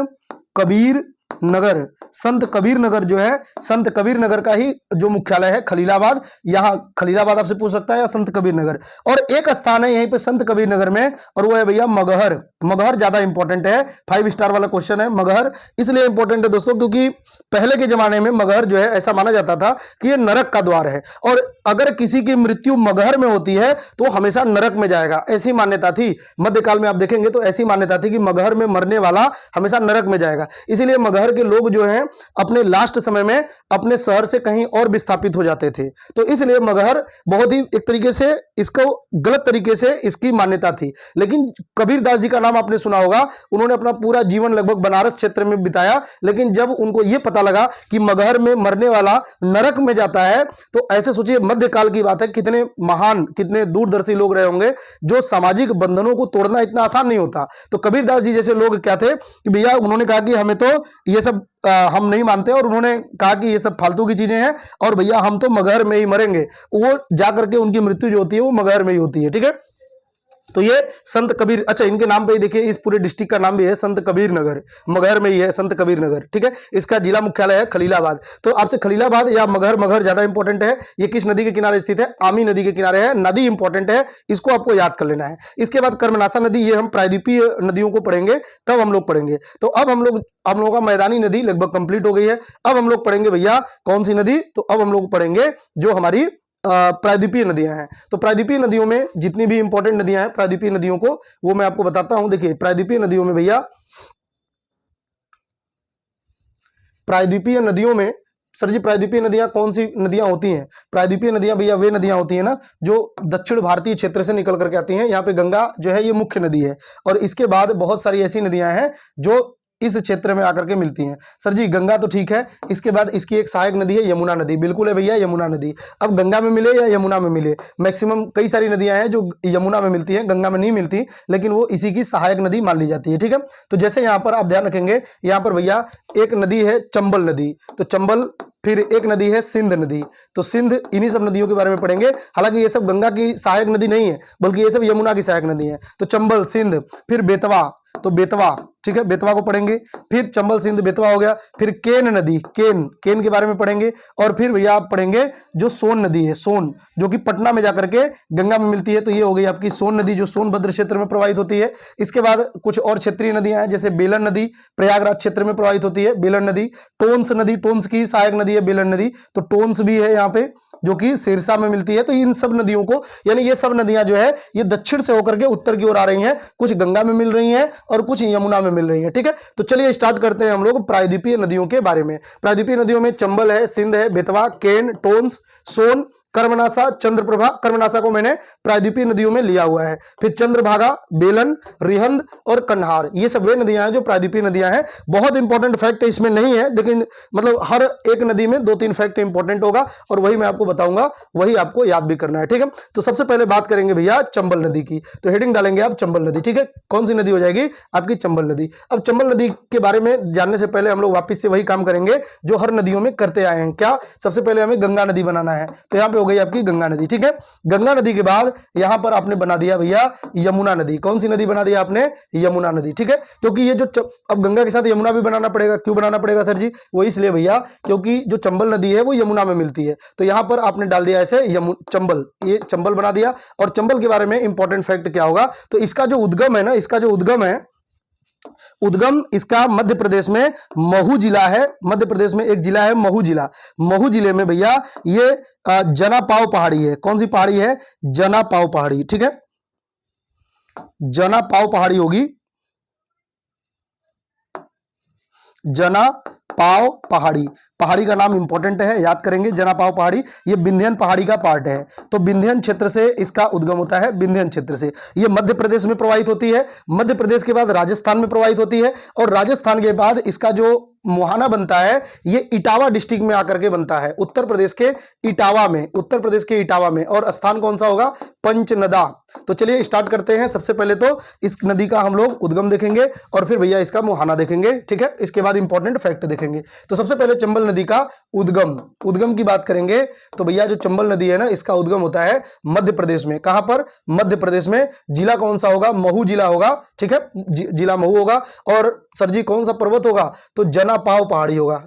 कबीर नगर, संत कबीर नगर जो है, संत कबीर नगर का ही जो मुख्यालय है खलीलाबाद। यहां खलीलाबाद आपसे पूछ सकता है या संत कबीर नगर। और एक स्थान है यहीं पे संत कबीर नगर में, और वो है भैया मगहर। मगहर ज्यादा इंपॉर्टेंट है, 5 स्टार वाला क्वेश्चन है। मगहर इसलिए इंपॉर्टेंट है दोस्तों क्योंकि पहले के जमाने में मगहर जो है ऐसा माना जाता था कि ये नरक का द्वार है, और अगर किसी की मृत्यु मगहर में होती है तो हमेशा नरक में जाएगा, ऐसी मान्यता थी। मध्यकाल में आप देखेंगे तो ऐसी मान्यता थी कि मगहर में मरने वाला हमेशा नरक में जाएगा। इसीलिए मगहर के लोग जो हैं अपने लास्ट समय में अपने शहर से कहीं और विस्थापित हो जाते थे। तो इसलिए मगहर बहुत ही एक तरीके से इसको गलत तरीके से इसकी मान्यता थी। लेकिन कबीरदास जी का नाम आपने सुना होगा, उन्होंने अपना पूरा जीवन लगभग बनारस क्षेत्र में बिताया, लेकिन जब उनको यह पता लगा कि मगहर में मरने वाला नरक में जाता है, तो ऐसे सोचिए मध्यकाल की बात है, कितने महान कितने दूरदर्शी लोग रहे होंगे, जो सामाजिक बंधनों को तोड़ना इतना आसान नहीं होता। तो कबीरदास जी जैसे लोग क्या थे कि भैया उन्होंने कहा कि हमें तो ये सब हम नहीं मानते, और उन्होंने कहा कि ये सब फालतू की चीजें हैं और भैया हम तो मगहर में ही मरेंगे। वो जाकर के उनकी मृत्यु जो होती है वो मगहर में ही होती है, ठीक है। तो ये संत कबीर, अच्छा इनके नाम पे ही देखिए, इस पूरे डिस्ट्रिक्ट का नाम भी है संत कबीर नगर, मगहर में ही है संत कबीर नगर, ठीक है। इसका जिला मुख्यालय है खलीलाबाद। तो आपसे खलीलाबाद या मगहर, मगहर ज्यादा इंपॉर्टेंट है। ये किस नदी के किनारे स्थित है, आमी नदी के किनारे है। नदी इंपॉर्टेंट है, इसको आपको याद कर लेना है। इसके बाद कर्मनाशा नदी, ये हम प्रायद्वीपीय नदियों को पढ़ेंगे तब हम लोग पढ़ेंगे। तो अब हम लोगों का मैदानी नदी लगभग कंप्लीट हो गई है। अब हम लोग पढ़ेंगे भैया कौन सी नदी, तो अब हम लोग पढ़ेंगे जो हमारी प्रायद्वीपीय नदियां हैं। तो प्रायद्वीपीय नदियों में जितनी भी इंपॉर्टेंट नदियां हैं, प्रायद्वीपीय नदियों को वो मैं आपको बताता हूं। देखिए प्रायद्वीपीय नदियों में भैया, प्रायद्वीपीय नदियों में सर जी प्रायद्वीपीय नदियां कौन सी नदियां होती हैं, प्रायद्वीपीय नदियां भैया वे नदियां होती हैं ना जो दक्षिण भारतीय क्षेत्र से निकल करके आती हैं। यहाँ पे गंगा जो है ये मुख्य नदी है, और इसके बाद बहुत सारी ऐसी नदियां हैं जो इस क्षेत्र में आकर के मिलती हैं। सर जी गंगा तो ठीक है, इसके बाद इसकी एक सहायक नदी है यमुना नदी, बिल्कुल है भैया यमुना नदी। अब गंगा में मिले या यमुना में मिले, मैक्सिमम कई सारी नदियां हैं जो यमुना में मिलती हैं, गंगा में नहीं मिलती, लेकिन वो इसी की सहायक नदी मान ली जाती है, ठीक है। तो जैसे यहाँ पर आप ध्यान रखेंगे, यहाँ पर भैया एक नदी है चंबल नदी, तो चंबल, फिर एक नदी है सिंध नदी, तो सिंध, इन्हीं सब नदियों के बारे में पढ़ेंगे। हालांकि ये सब गंगा की सहायक नदी नहीं है, बल्कि ये सब यमुना की सहायक नदी है। तो चंबल, सिंध, फिर बेतवा, तो बेतवा, ठीक है, बेतवा को पढ़ेंगे। फिर चंबल, सिंध, बेतवा हो गया। फिर केन नदी, केन के बारे में पढ़ेंगे। और फिर भैया आप पढ़ेंगे जो सोन नदी है, सोन, जो कि पटना में जाकर के गंगा में मिलती है, तो ये हो गई आपकी सोन नदी जो सोनभद्र क्षेत्र में प्रवाहित होती है। इसके बाद कुछ और क्षेत्रीय नदियां हैं, जैसे बेलन नदी प्रयागराज क्षेत्र में प्रवाहित होती है, बेलन नदी। टोन्स नदी, टोन्स की सहायक नदी है बेलन नदी, तो टोन्स भी है यहाँ पे जो कि सिरसा में मिलती है। तो इन सब नदियों को, यानी ये सब नदियां जो है ये दक्षिण से होकर के उत्तर की ओर आ रही हैं, कुछ गंगा में मिल रही हैं और कुछ यमुना में मिल रही है, ठीक है। तो चलिए स्टार्ट करते हैं हम लोग प्रायद्वीपीय नदियों के बारे में। प्रायद्वीपीय नदियों में चंबल है, सिंध है, बेतवा, केन, टोन्स, सोन, कर्मनासा, चंद्रप्रभा, कर्मनासा को मैंने प्रायद्वीपीय नदियों में लिया हुआ है। फिर चंद्रभागा, बेलन, रिहंद और कन्हार, ये सब वे नदियां हैं जो प्रायद्वीपीय नदियां हैं। बहुत इंपॉर्टेंट फैक्ट इसमें नहीं है, लेकिन मतलब हर एक नदी में 2-3 फैक्ट इंपॉर्टेंट होगा और वही मैं आपको बताऊंगा, वही आपको याद भी करना है, ठीक है। तो सबसे पहले बात करेंगे भैया चंबल नदी की, तो हेडिंग डालेंगे आप चंबल नदी, ठीक है। कौन सी नदी हो जाएगी आपकी? चंबल नदी। अब चंबल नदी के बारे में जानने से पहले हम लोग वापस से वही काम करेंगे जो हर नदियों में करते आए हैं। क्या? सबसे पहले हमें गंगा नदी बनाना है, तो यहां पे हो गई आपकी गंगा नदी, ठीक है। गंगा नदी के बाद यहां पर आपने बना दिया भैया यमुना नदी। कौन सी नदी बना दिया आपने? यमुना नदी, ठीक है। क्योंकि ये जो अब गंगा के साथ यमुना भी बनाना पड़ेगा। क्यों बनाना पड़ेगा सर जी? वो इसलिए भैया क्योंकि जो चंबल नदी है वो यमुना में मिलती है, तो यहां पर आपने डाल दिया ऐसे चंबल, ये चंबल बना दिया। और चंबल के बारे में इंपॉर्टेंट फैक्ट क्या होगा? तो इसका जो उद्गम है ना, इसका जो उद्गम है, उद्गम इसका मध्य प्रदेश में महू जिला है। मध्य प्रदेश में एक जिला है महू जिला। महू जिले में भैया ये जनापाव पहाड़ी है। कौन सी पहाड़ी है? जनापाव पहाड़ी, ठीक है। जनापाव पहाड़ी होगी, जनापाव पहाड़ी। पहाड़ी का नाम इंपॉर्टेंट है, याद करेंगे। जनापाव पहाड़ी ये विंध्यन पहाड़ी का पार्ट है, तो विंध्यन क्षेत्र से इसका उद्गम होता है, विंध्यन क्षेत्र से। ये मध्य प्रदेश में प्रवाहित होती है, मध्य प्रदेश के बाद राजस्थान में प्रवाहित होती है, और राजस्थान के बाद इसका जो मुहाना बनता है ये इटावा डिस्ट्रिक्ट में आकर के बनता है, उत्तर प्रदेश के इटावा में, उत्तर प्रदेश के इटावा में। और स्थान कौन सा होगा? पंचनदा। तो चलिए स्टार्ट करते हैं। सबसे पहले तो इस नदी का हम लोग उद्गम देखेंगे और फिर भैया इसका मुहाना देखेंगे, ठीक है। इसके बाद इंपॉर्टेंट फैक्ट देखेंगे। तो सबसे पहले चंबल नदी का उद्गम की बात करेंगे, तो भैया जो चंबल नदी है ना, इसका उद्गम होता है मध्य प्रदेश में। कहां पर? मध्य प्रदेश में। जिला कौन सा होगा? महू जिला होगा, ठीक है। जिला महू होगा। और सर जी कौन सा पर्वत होगा? तो जनापाव पहाड़ी होगा,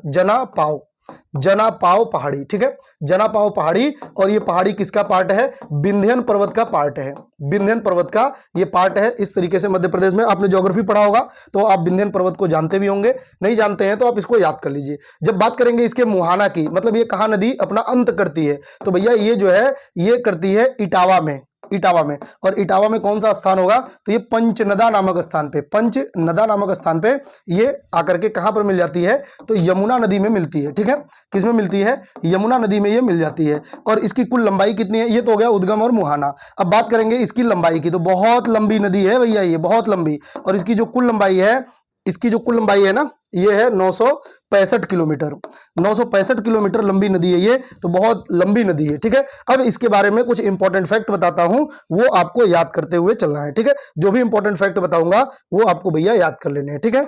जनापाव पहाड़ी, ठीक है। जनापाव पहाड़ी। और ये पहाड़ी किसका पार्ट है? विंध्यन पर्वत का पार्ट है, विंध्यन पर्वत का ये पार्ट है। इस तरीके से मध्य प्रदेश में, आपने ज्योग्राफी पढ़ा होगा तो आप विंध्यन पर्वत को जानते भी होंगे, नहीं जानते हैं तो आप इसको याद कर लीजिए। जब बात करेंगे इसके मुहाना की, मतलब ये कहां नदी अपना अंत करती है, तो भैया ये जो है ये करती है इटावा में, इटावा में। और इटावा में कौन सा स्थान होगा? तो ये पंचनदा नामक स्थान पे, पंचनदा नामक स्थान पे ये आकर के कहां पर मिल जाती है? तो यमुना नदी में मिलती है, ठीक है। किसमें मिलती है? यमुना नदी में ये मिल जाती है। और इसकी कुल लंबाई कितनी है? ये तो हो गया उद्गम और मुहाना। अब बात करेंगे इसकी लंबाई की, तो बहुत लंबी नदी है भैया, ये बहुत लंबी। और इसकी जो कुल लंबाई है, इसकी जो कुल लंबाई है ना, ये है 965 किलोमीटर। 965 किलोमीटर लंबी नदी है ये, तो बहुत लंबी नदी है, ठीक है। अब इसके बारे में कुछ इंपॉर्टेंट फैक्ट बताता हूं, वो आपको याद करते हुए चलना है, ठीक है। जो भी इंपॉर्टेंट फैक्ट बताऊंगा वो आपको भैया याद कर लेने हैं, ठीक है,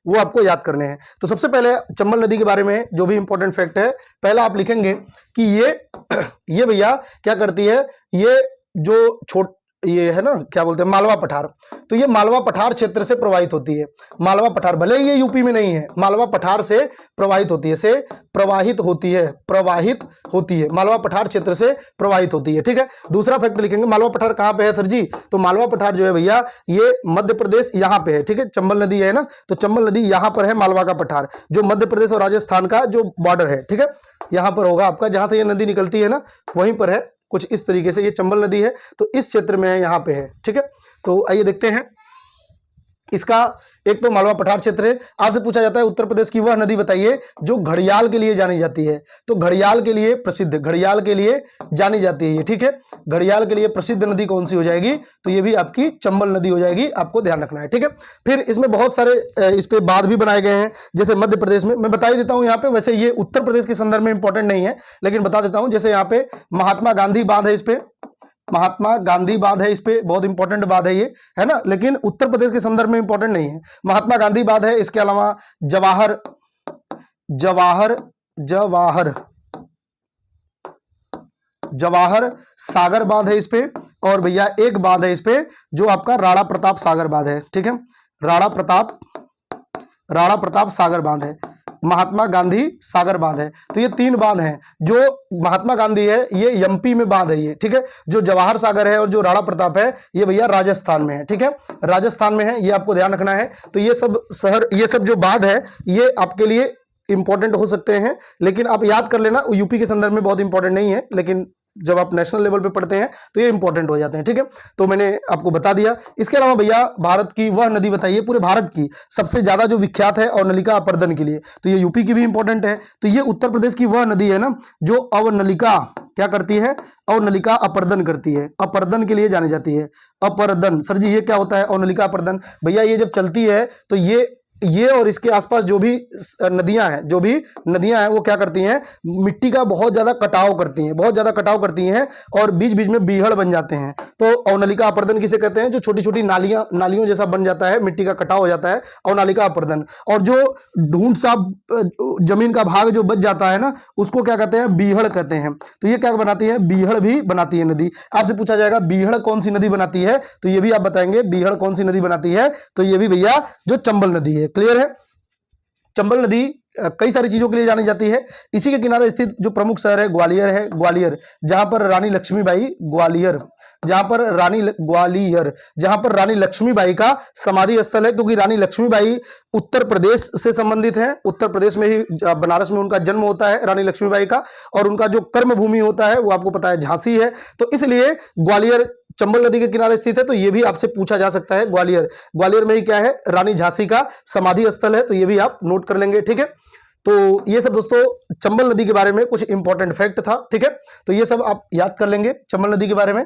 वो आपको याद करने हैं। तो सबसे पहले चंबल नदी के बारे में जो भी इंपॉर्टेंट फैक्ट है, पहला आप लिखेंगे कि ये भैया क्या करती है? ये जो ये है ना, क्या बोलते हैं, मालवा पठार। तो ये मालवा पठार क्षेत्र से प्रवाहित होती है। मालवा पठार, भले ही ये यूपी में नहीं है, मालवा पठार से प्रवाहित होती है, प्रवाहित होती है, मालवा पठार क्षेत्र से प्रवाहित होती है, ठीक है। दूसरा फैक्ट लिखेंगे, मालवा पठार कहां पे है सर जी? तो मालवा पठार जो है भैया ये मध्य प्रदेश यहां पे है, ठीक है। चंबल नदी है ना, तो चंबल नदी यहां पर है, मालवा का पठार जो मध्य प्रदेश और राजस्थान का जो बॉर्डर है, ठीक है, यहां पर होगा आपका, जहां से ये नदी निकलती है ना वहीं पर है। कुछ इस तरीके से ये चंबल नदी है, तो इस क्षेत्र में है, यहां पे है, ठीक है। तो आइए देखते हैं इसका। एक तो मालवा पठार क्षेत्र है। आपसे पूछा जाता है उत्तर प्रदेश की वह नदी बताइए जो घड़ियाल के लिए जानी जाती है, तो घड़ियाल के लिए प्रसिद्ध, घड़ियाल के लिए जानी जाती है ये, ठीक है। घड़ियाल के लिए प्रसिद्ध नदी कौन सी हो जाएगी? तो ये भी आपकी चंबल नदी हो जाएगी, आपको ध्यान रखना है, ठीक है। फिर इसमें बहुत सारे इस पे बांध भी बनाए गए हैं, जैसे मध्य प्रदेश में मैं बता ही देता हूं यहाँ पे। वैसे ये उत्तर प्रदेश के संदर्भ में इंपॉर्टेंट नहीं है, लेकिन बता देता हूं। जैसे यहाँ पे महात्मा गांधी बांध है, इस पे महात्मा गांधी बांध है, इस पे बहुत इंपॉर्टेंट बांध है ये, है ना, लेकिन उत्तर प्रदेश के संदर्भ में इंपॉर्टेंट नहीं है। महात्मा गांधी बांध है, इसके अलावा जवाहर सागर बांध है इस पे। और भैया एक बांध है इस पे जो आपका राणा प्रताप सागर बांध है, ठीक है। राणा प्रताप सागर बांध है, महात्मा गांधी सागर बांध है। तो ये 3 बांध हैं। जो महात्मा गांधी है ये एमपी में बांध है ये, ठीक है। जो जवाहर सागर है और जो राणा प्रताप है ये भैया राजस्थान में है, ठीक है, राजस्थान में है, ये आपको ध्यान रखना है। तो ये सब शहर, ये सब जो बांध है ये आपके लिए इंपॉर्टेंट हो सकते हैं, लेकिन आप याद कर लेना, यूपी के संदर्भ में बहुत इंपॉर्टेंट नहीं है, लेकिन जब आप नेशनल लेवल पे पढ़ते हैं तो ये इंपॉर्टेंट हो जाते हैं, ठीक है। तो मैंने आपको बता दिया। इसके अलावा भैया भारत की वह नदी बताइए, पूरे भारत की सबसे ज्यादा जो विख्यात है अवनलिका अपर्दन के लिए, तो ये यूपी की भी इंपॉर्टेंट है। तो ये उत्तर प्रदेश की वह नदी है ना जो अवनलिका क्या करती है, अवनलिका अपर्दन करती है, अपर्दन के लिए जानी जाती है। अपर्दन, सर जी ये क्या होता है अवनलिका अपर्दन? भैया ये जब चलती है तो ये और इसके आसपास जो भी नदियां हैं वो क्या करती हैं, मिट्टी का बहुत ज्यादा कटाव करती हैं और बीच बीच में बीहड़ बन जाते हैं। तो अवनलिका अपर्दन किसे कहते हैं? जो छोटी छोटी नालियों जैसा बन जाता है, मिट्टी का कटाव हो जाता है, अवनलिका अपर्दन। और जो ढूंढ सा जमीन का भाग जो बच जाता है ना, उसको क्या कहते हैं, बीहड़ कहते हैं। तो ये क्या बनाती है, बीहड़ भी बनाती है नदी। आपसे पूछा जाएगा बीहड़ कौन सी नदी बनाती है, तो ये भी आप बताएंगे बीहड़ कौन सी नदी बनाती है, तो ये भी भैया जो चंबल नदी है। क्लियर है? चंबल नदी कई सारी चीजों के लिए जानी जाती है। इसी के किनारे स्थित जो प्रमुख शहर है ग्वालियर, जहां पर रानी लक्ष्मीबाई का समाधि स्थल है, क्योंकि रानी लक्ष्मीबाई उत्तर प्रदेश से संबंधित है। उत्तर प्रदेश में ही बनारस में उनका जन्म होता है रानी लक्ष्मीबाई का, और उनका जो कर्म भूमि होता है वो आपको पता है झांसी है। तो इसलिए ग्वालियर चंबल नदी के किनारे स्थित है। तो ये भी आपसे पूछा जा सकता है। ग्वालियर में ही क्या है, रानी झांसी का समाधि स्थल है। तो ये भी आप नोट कर लेंगे, ठीक है। तो ये सब दोस्तों चंबल नदी के बारे में कुछ इंपॉर्टेंट फैक्ट था, ठीक है। तो ये सब आप याद कर लेंगे चंबल नदी के बारे में।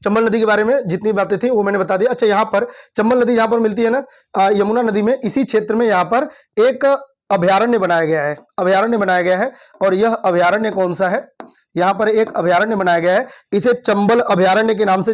चंबल नदी के बारे में जितनी बातें थी वो मैंने बता दी। अच्छा, यहाँ पर चंबल नदी जहां पर मिलती है ना, यमुना नदी में, इसी क्षेत्र में यहाँ पर एक अभयारण्य बनाया गया है। और यह अभयारण्य कौन सा है? यहाँ पर एक अभयारण्य बनाया गया है, इसे चंबल अभयारण्य के नाम से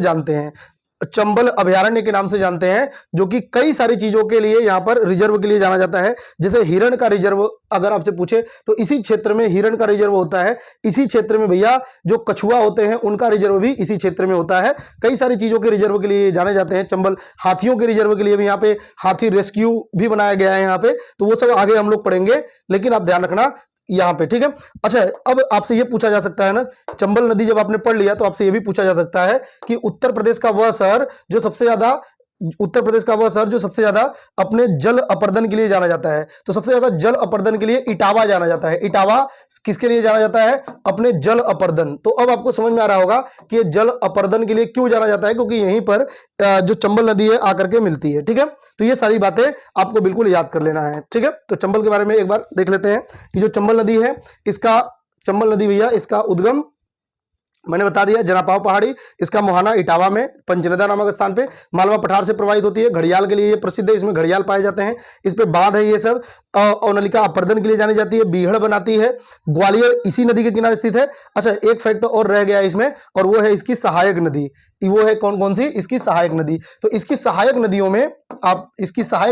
जानते हैं। जो कि कई सारी चीजों के लिए यहाँ पर रिजर्व के लिए जाना जाता है। जैसे हिरण का रिजर्व अगर आपसे पूछे तो इसी क्षेत्र में हिरण का रिजर्व होता है। इसी क्षेत्र में भैया जो कछुआ होते हैं उनका रिजर्व भी इसी क्षेत्र में होता है। कई सारी चीजों के रिजर्व के लिए जाने जाते हैं चंबल। हाथियों के रिजर्व के लिए भी यहाँ पे हाथी रेस्क्यू भी बनाया गया है यहाँ पे। तो वो सब आगे हम लोग पढ़ेंगे, लेकिन आप ध्यान रखना यहां पे, ठीक है। अच्छा, अब आपसे ये पूछा जा सकता है ना, चंबल नदी जब आपने पढ़ लिया तो आपसे ये भी पूछा जा सकता है कि उत्तर प्रदेश का वह शहर जो सबसे ज्यादा अपने जल अपर्दन के लिए जाना जाता है। तो सबसे ज्यादा जल अपर्दन के लिए इटावा जाना जाता है। इटावा किसके लिए जाना जाता है? अपने जल अपर्दन। तो अब आपको समझ में आ रहा होगा कि ये जल अपर्दन के लिए क्यों जाना जाता है, क्योंकि यहीं पर जो चंबल नदी है आकर के मिलती है, ठीक है। तो ये सारी बातें आपको बिल्कुल याद कर लेना है, ठीक है। तो चंबल के बारे में एक बार देख लेते हैं कि जो चंबल नदी है, चंबल नदी भैया इसका उद्गम मैंने बता दिया जनापाव पहाड़ी, इसका मुहाना इटावा में पंचनदा नामक स्थान पे मालवा पठार से प्रवाहित होती है। घड़ियाल के लिए ये प्रसिद्ध है, इसमें घड़ियाल पाए जाते हैं। इस पे बांध है, ये सब अवनलिका अपर्दन के लिए जानी जाती है, बीहड़ बनाती है। ग्वालियर इसी नदी के किनारे स्थित है। अच्छा, एक फैक्ट और रह गया इसमें, और वो है इसकी सहायक नदी। वो है कौन सी? इसकी सहायक नदी। तो इसकी सहायक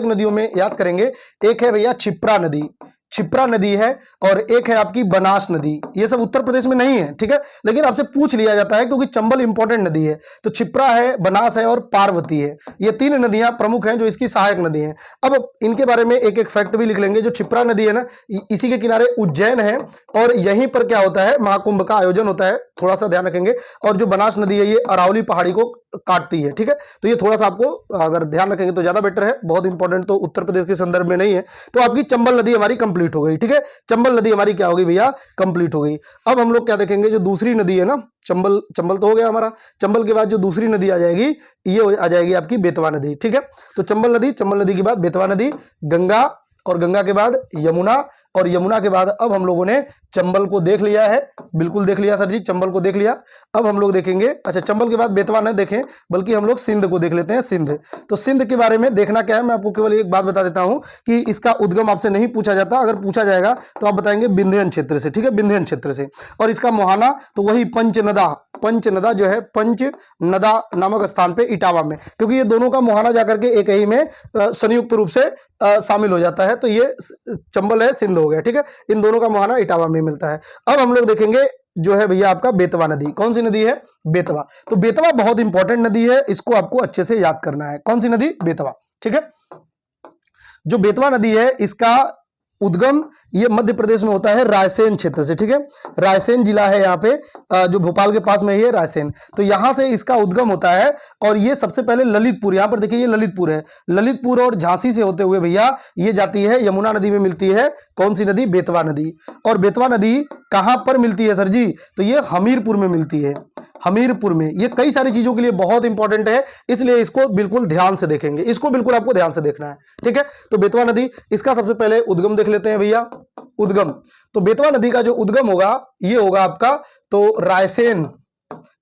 नदियों में याद करेंगे, एक है भैया क्षिप्रा नदी है, और एक है आपकी बनास नदी। ये सब उत्तर प्रदेश में नहीं है, ठीक है, लेकिन आपसे पूछ लिया जाता है क्योंकि चंबल इंपॉर्टेंट नदी है। तो क्षिप्रा है, बनास है और पार्वती है। ये 3 नदियां प्रमुख हैं जो इसकी सहायक नदी हैं। अब इनके बारे में एक एक फैक्ट भी लिख लेंगे। जो क्षिप्रा नदी है ना, इसी के किनारे उज्जैन है, और यहीं पर क्या होता है, महाकुंभ का आयोजन होता है, थोड़ा सा ध्यान रखेंगे। और जो बनास नदी है, ये अरावली पहाड़ी को काटती है, ठीक है। तो ये थोड़ा सा आपको अगर ध्यान रखेंगे तो ज्यादा बेटर है। बहुत इंपॉर्टेंट तो उत्तर प्रदेश के संदर्भ में नहीं है। तो आपकी चंबल नदी हमारी कंप्लीट हो गई, ठीक है। चंबल नदी हमारी क्या हो गई भैया, कंप्लीट हो गई। अब हम लोग क्या देखेंगे, जो दूसरी नदी है ना, चंबल तो हो गया हमारा। चंबल के बाद जो दूसरी नदी आ जाएगी, ये आ जाएगी आपकी बेतवा नदी, ठीक है। तो चंबल नदी के बाद बेतवा नदी, गंगा, और गंगा के बाद यमुना, और यमुना के बाद अब हम लोगों ने चंबल को देख लिया है। बिल्कुल देख लिया सर जी, चंबल को देख लिया। अब हम लोग देखेंगे, अच्छा चंबल के बाद बेतवा न देखें, बल्कि हम लोग सिंध को देख लेते हैं। सिंध, तो सिंध के बारे में देखना क्या है, मैं आपको केवल एक बात बता देता हूं कि इसका उद्गम आपसे नहीं पूछा जाता। अगर पूछा जाएगा तो आप बताएंगे विंध्यन क्षेत्र से, ठीक है, विंध्यन क्षेत्र से। और इसका मुहाना तो वही पंचनदा जो है, पंचनदा नामक स्थान पे इटावा में, क्योंकि ये दोनों का मुहाना जाकर के एक ही में संयुक्त रूप से शामिल हो जाता है। तो ये चंबल है, सिंध हो गया, ठीक है। इन दोनों का मुहाना इटावा में मिलता है। अब हम लोग देखेंगे जो है भैया आपका बेतवा नदी। कौन सी नदी है? बेतवा। तो बेतवा बहुत इंपॉर्टेंट नदी है, इसको आपको अच्छे से याद करना है। कौन सी नदी? बेतवा, ठीक है। जो बेतवा नदी है, इसका उद्गम ये मध्य प्रदेश में होता है रायसेन क्षेत्र से, ठीक है। रायसेन जिला है यहाँ पे, जो भोपाल के पास में ही है रायसेन, तो यहाँ से इसका उद्गम होता है। और ये सबसे पहले ललितपुर, यहाँ पर देखिए ये ललितपुर है, ललितपुर और झांसी से होते हुए भैया ये जाती है यमुना नदी में मिलती है। कौन सी नदी? बेतवा नदी। और बेतवा नदी कहाँ पर मिलती है सर जी? तो ये हमीरपुर में मिलती है, हमीरपुर में। ये कई सारी चीजों के लिए बहुत इंपॉर्टेंट है, इसलिए इसको बिल्कुल ध्यान से देखेंगे, इसको बिल्कुल आपको ध्यान से देखना है, ठीक है। तो बेतवा नदी, इसका सबसे पहले उद्गम देख लेते हैं भैया। उद्गम, तो बेतवा नदी का जो उद्गम होगा ये होगा आपका तो रायसेन,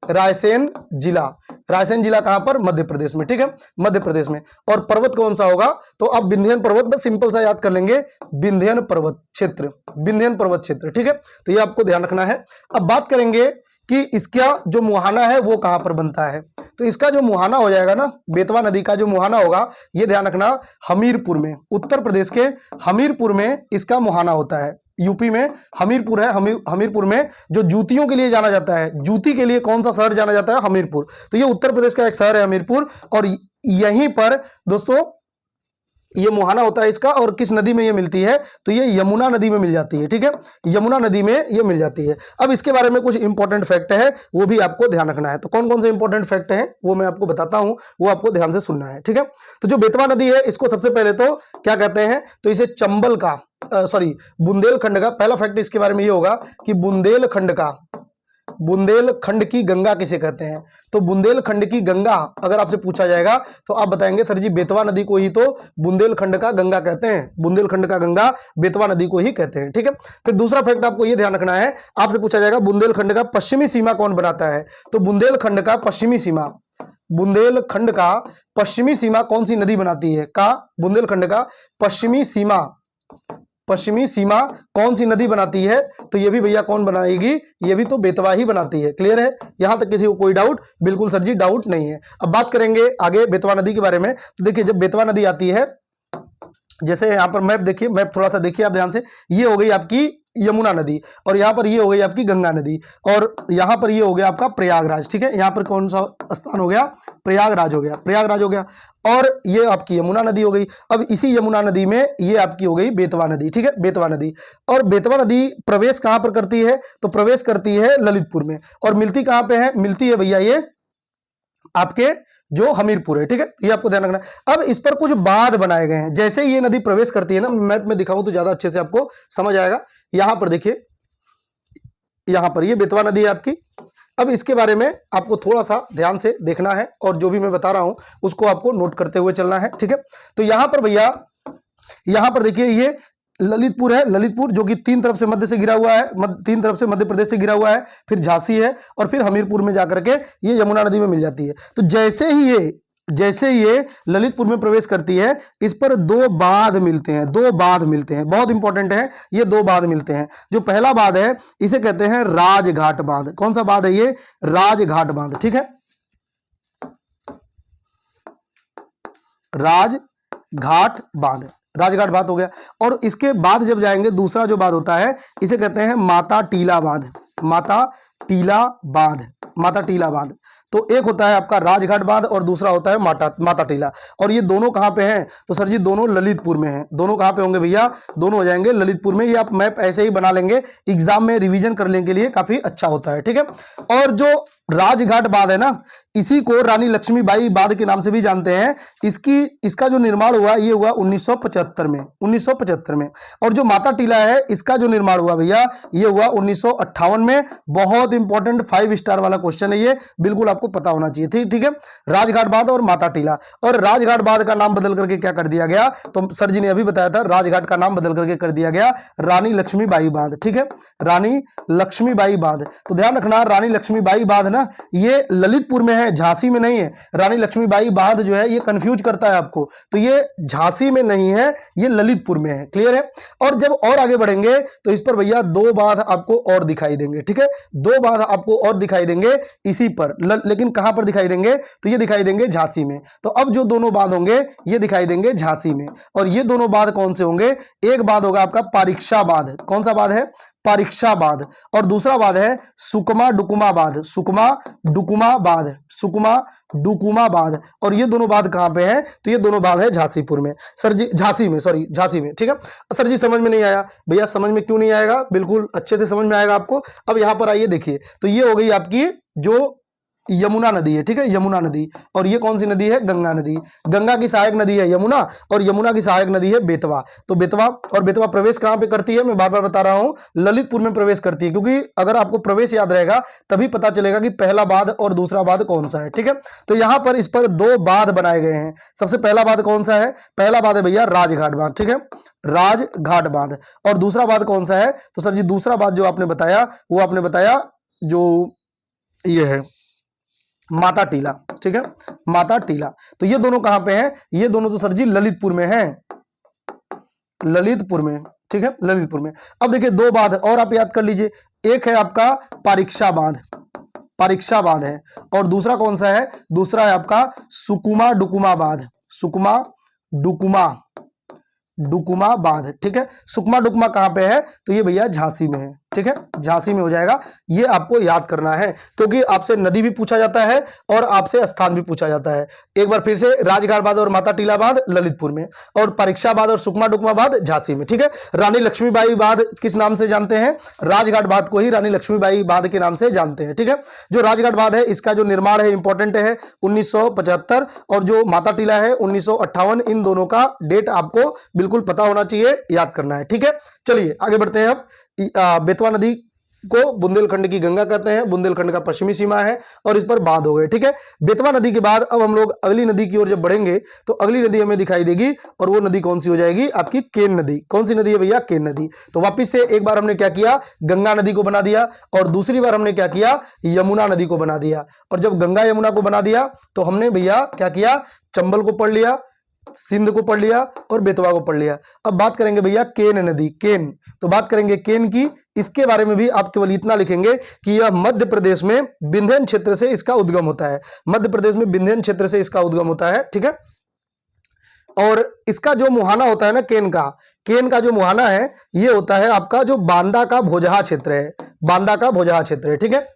रायसेन जिला। रायसेन जिला कहां पर? मध्य प्रदेश में, ठीक है, मध्य प्रदेश में। और पर्वत कौन सा होगा? तो अब विंध्यन पर्वत, बस सिंपल सा याद कर लेंगे, विंध्यन पर्वत क्षेत्र, विंध्यन पर्वत क्षेत्र, ठीक है। तो ये आपको ध्यान रखना है। अब बात करेंगे कि इसका जो मुहाना है वो कहां पर बनता है। तो इसका जो मुहाना हो जाएगा ना, बेतवा नदी का जो मुहाना होगा, ये ध्यान रखना, हमीरपुर में, उत्तर प्रदेश के हमीरपुर में इसका मुहाना होता है। यूपी में हमीरपुर है, हमीरपुर में जो जूतियों के लिए जाना जाता है, जूती के लिए कौन सा शहर जाना जाता है? हमीरपुर। तो ये उत्तर प्रदेश का एक शहर है हमीरपुर, और यहीं पर दोस्तों ये मुहाना होता है इसका। और किस नदी में ये मिलती है? तो ये यमुना नदी में मिल जाती है, ठीक है, यमुना नदी में ये मिल जाती है। अब इसके बारे में कुछ इंपॉर्टेंट फैक्ट है, वो भी आपको ध्यान रखना है। तो कौन कौन से इंपॉर्टेंट फैक्ट है वो मैं आपको बताता हूं, वो आपको ध्यान से सुनना है, ठीक है। तो जो बेतवा नदी है इसको सबसे पहले तो क्या कहते हैं? तो इसे चंबल का बुंदेलखंड का, पहला फैक्ट इसके बारे में ये होगा कि बुंदेलखंड का, बुंदेलखंड की गंगा किसे कहते हैं? तो बुंदेलखंड की गंगा अगर आपसे पूछा जाएगा तो आप बताएंगे सर जी बेतवा नदी को ही तो बुंदेलखंड का गंगा कहते हैं, बुंदेलखंड का गंगा बेतवा नदी को ही कहते हैं, ठीक है। फिर दूसरा फैक्ट आपको ये ध्यान रखना है, आपसे पूछा जाएगा बुंदेलखंड का पश्चिमी सीमा कौन बनाता है? तो बुंदेलखंड का पश्चिमी सीमा, बुंदेलखंड का पश्चिमी सीमा कौन सी नदी बनाती है? का बुंदेलखंड का पश्चिमी सीमा, पश्चिमी सीमा कौन सी नदी बनाती है? तो ये भी भैया कौन बनाएगी? ये भी तो बेतवा ही बनाती है। क्लियर है? यहां तक किसी को कोई डाउट? बिल्कुल सर जी डाउट नहीं है। अब बात करेंगे आगे बेतवा नदी के बारे में। तो देखिए जब बेतवा नदी आती है, जैसे यहां पर मैप देखिए, मैप थोड़ा सा देखिए आप ध्यान से, ये हो गई आपकी यमुना नदी, और यहाँ पर ये हो गई आपकी गंगा नदी, और यहाँ पर ये हो गया आपका प्रयागराज, ठीक है। यहाँ पर कौन सा स्थान हो गया? प्रयागराज हो गया, प्रयागराज हो गया। और ये आपकी यमुना नदी हो गई। अब इसी यमुना नदी में ये आपकी हो गई बेतवा नदी, ठीक है, बेतवा नदी। और बेतवा नदी प्रवेश कहाँ पर करती है? तो प्रवेश करती है ललितपुर में। और मिलती कहाँ पे है? मिलती है भैया ये आपके जो हमीरपुर है, ठीक है, ये आपको ध्यान रखना है। अब इस पर कुछ बांध बनाए गए हैं। जैसे ये नदी प्रवेश करती है ना, मैप में दिखाऊं तो ज्यादा अच्छे से आपको समझ आएगा। यहां पर देखिए, यहां पर ये बेतवा नदी है आपकी। अब इसके बारे में आपको थोड़ा सा ध्यान से देखना है, और जो भी मैं बता रहा हूं उसको आपको नोट करते हुए चलना है, ठीक है। तो यहां पर भैया, यहां पर देखिए ये ललितपुर है, ललितपुर जो कि तीन तरफ से मध्य से घिरा हुआ है, तीन तरफ से मध्य प्रदेश से घिरा हुआ है, फिर झांसी है, और फिर हमीरपुर में जाकर के ये यमुना नदी में मिल जाती है। तो जैसे ये ललितपुर में प्रवेश करती है, इस पर दो बांध मिलते हैं, दो बांध मिलते हैं, बहुत इंपॉर्टेंट है, ये दो बांध मिलते हैं। जो पहला बांध है इसे कहते हैं राजघाट बांध। कौन सा बांध है ये? राजघाट बांध, ठीक है, राजघाट बांध, राजघाट बांध हो गया। और इसके बाद जब जाएंगे, दूसरा जो बांध होता है इसे कहते हैं माता टीला बांध, माता टीला बांध, माता टीला बांध। तो एक होता है आपका राजघाट बांध और दूसरा होता है माता टीला। और ये दोनों कहां पे हैं? तो सर जी दोनों ललितपुर में हैं। दोनों कहां पे होंगे भैया? दोनों हो जाएंगे ललितपुर में। ये आप मैप ऐसे ही बना लेंगे, एग्जाम में रिवीजन करने के लिए काफी अच्छा होता है, ठीक है। और जो राजघाट बांध है ना, इसी को रानी लक्ष्मीबाई बांध के नाम से भी जानते हैं। इसका जो निर्माण हुआ ये हुआ 1975 में, 1975 में। और जो माता टीला है इसका जो निर्माण हुआ भैया ये हुआ 1958 में। बहुत इंपॉर्टेंट 5 स्टार वाला क्वेश्चन है ये, बिल्कुल आपको पता होना चाहिए, ठीक है। राजघाट बांध और माता टीला। और राजघाट बांध का नाम बदल करके क्या कर दिया गया? तो सर जी ने अभी बताया था, राजघाट का नाम बदल करके कर दिया गया रानी लक्ष्मीबाई बांध, ठीक है, रानी लक्ष्मीबाई बांध। तो ध्यान रखना, रानी लक्ष्मीबाई बांध ना ये ललितपुर में है, झांसी में नहीं है। रानी लक्ष्मीबाई बांध जो है ये कंफ्यूज करता है आपको, तो ये झांसी में नहीं है, ये ललितपुर में है। क्लियर है? और जब और आगे बढ़ेंगे तो इस पर भैया दो बांध आपको और दिखाई देंगे, ठीक है, दो बांध आपको और दिखाई देंगे इसी पर, लेकिन कहां पर दिखाई देंगे? तो ये दिखाई देंगे झांसी में। तो अब जो दोनों बांध होंगे ये दिखाई देंगे झांसी में। और ये दोनों बांध कौन से होंगे? एक बांध होगा आपका परीक्षा बांध। कौन सा बांध है? परीक्षा बांध, और दूसरा बांध है सुकमा डुकुमा बांध, सुकमा डुकुमा बांध, सुकमा डुकुमा बांध। और ये दोनों बांध कहां पे है? तो ये दोनों बांध है झांसीपुर में, सर जी, झांसी में, सॉरी झांसी में, ठीक है। सर जी समझ में नहीं आया, भैया समझ में क्यों नहीं आएगा, बिल्कुल अच्छे से समझ में आएगा आपको। अब यहां पर आइए देखिए, तो ये हो गई आपकी जो यमुना नदी है, ठीक है, यमुना नदी। और ये कौन सी नदी है? गंगा नदी। गंगा की सहायक नदी है यमुना, और यमुना की सहायक नदी है बेतवा। तो बेतवा, और बेतवा प्रवेश कहां पे करती है? मैं बार बार बता रहा हूं, ललितपुर में प्रवेश करती है, क्योंकि अगर आपको प्रवेश याद रहेगा तभी पता चलेगा कि पहला बांध और दूसरा बांध कौन सा है, ठीक है। तो यहां पर इस पर दो बांध बनाए गए हैं। सबसे पहला बांध कौन सा है? पहला बांध है भैया राजघाट बांध, ठीक है, राजघाट बांध। और दूसरा बांध कौन सा है? तो सर जी दूसरा बांध जो आपने बताया, वो आपने बताया जो ये है माता टीला, ठीक है, माता टीला। तो ये दोनों कहां पे हैं? ये दोनों तो सर जी ललितपुर में हैं, ललितपुर में, ठीक है, ललितपुर में। अब देखिए दो बांध और आप याद कर लीजिए, एक है आपका परीक्षा बांध, परीक्षा बांध है, और दूसरा कौन सा है? दूसरा है आपका सुकुमा डुकुमा बांध, सुकुमा डुकुमा, डुकुमा बांध, ठीक है। सुकमा डुकुमा कहां पे है? तो ये भैया झांसी में है, ठीक है, झांसी में हो जाएगा। ये आपको याद करना है, क्योंकि आपसे नदी भी पूछा जाता है और आपसे स्थान भी पूछा जाता है। एक बार फिर से, राजघाट बांध और माता टीला बांध ललितपुर में, और परीक्षा बांध और सुकमा डुकुमा बांध झांसी में, ठीक है। रानी लक्ष्मीबाई बांध किस नाम से जानते हैं? राजघाट बांध को ही रानी लक्ष्मीबाई बांध के नाम से जानते हैं, ठीक है। जो राजघाट बांध है इसका जो निर्माण है इंपॉर्टेंट है 1975, और जो माता टीला है 1958। इन दोनों का डेट आपको बिल्कुल पता होना चाहिए, याद करना है, ठीक है। चलिए आगे बढ़ते हैं। अब बेतवा नदी को बुंदेलखंड की गंगा कहते हैं, बुंदेलखंड का पश्चिमी सीमा है, और इस पर बांध हो गए, ठीक है। बेतवा नदी के बाद अब हम लोग अगली नदी की ओर जब बढ़ेंगे तो अगली नदी हमें दिखाई देगी, और वो नदी कौन सी हो जाएगी? आपकी केन नदी। कौन सी नदी है भैया? केन नदी। तो वापिस से एक बार हमने क्या किया? गंगा नदी को बना दिया, और दूसरी बार हमने क्या किया? यमुना नदी को बना दिया। और जब गंगा यमुना को बना दिया तो हमने भैया क्या किया? चंबल को पढ़ लिया, सिंध को पढ़ लिया, और बेतवा को पढ़ लिया। अब बात करेंगे भैया केन नदी, केन। तो बात करेंगे केन की। इसके बारे में भी आप केवल इतना लिखेंगे कि यह मध्य प्रदेश में विंध्यन क्षेत्र से इसका उद्गम होता है, मध्य प्रदेश में विंध्यन क्षेत्र से इसका उद्गम होता है, ठीक है। और इसका जो मुहाना होता है ना केन का जो मुहाना है ये होता है आपका जो बांदा का भोजहा क्षेत्र है, बांदा का भोजहा क्षेत्र है, ठीक है।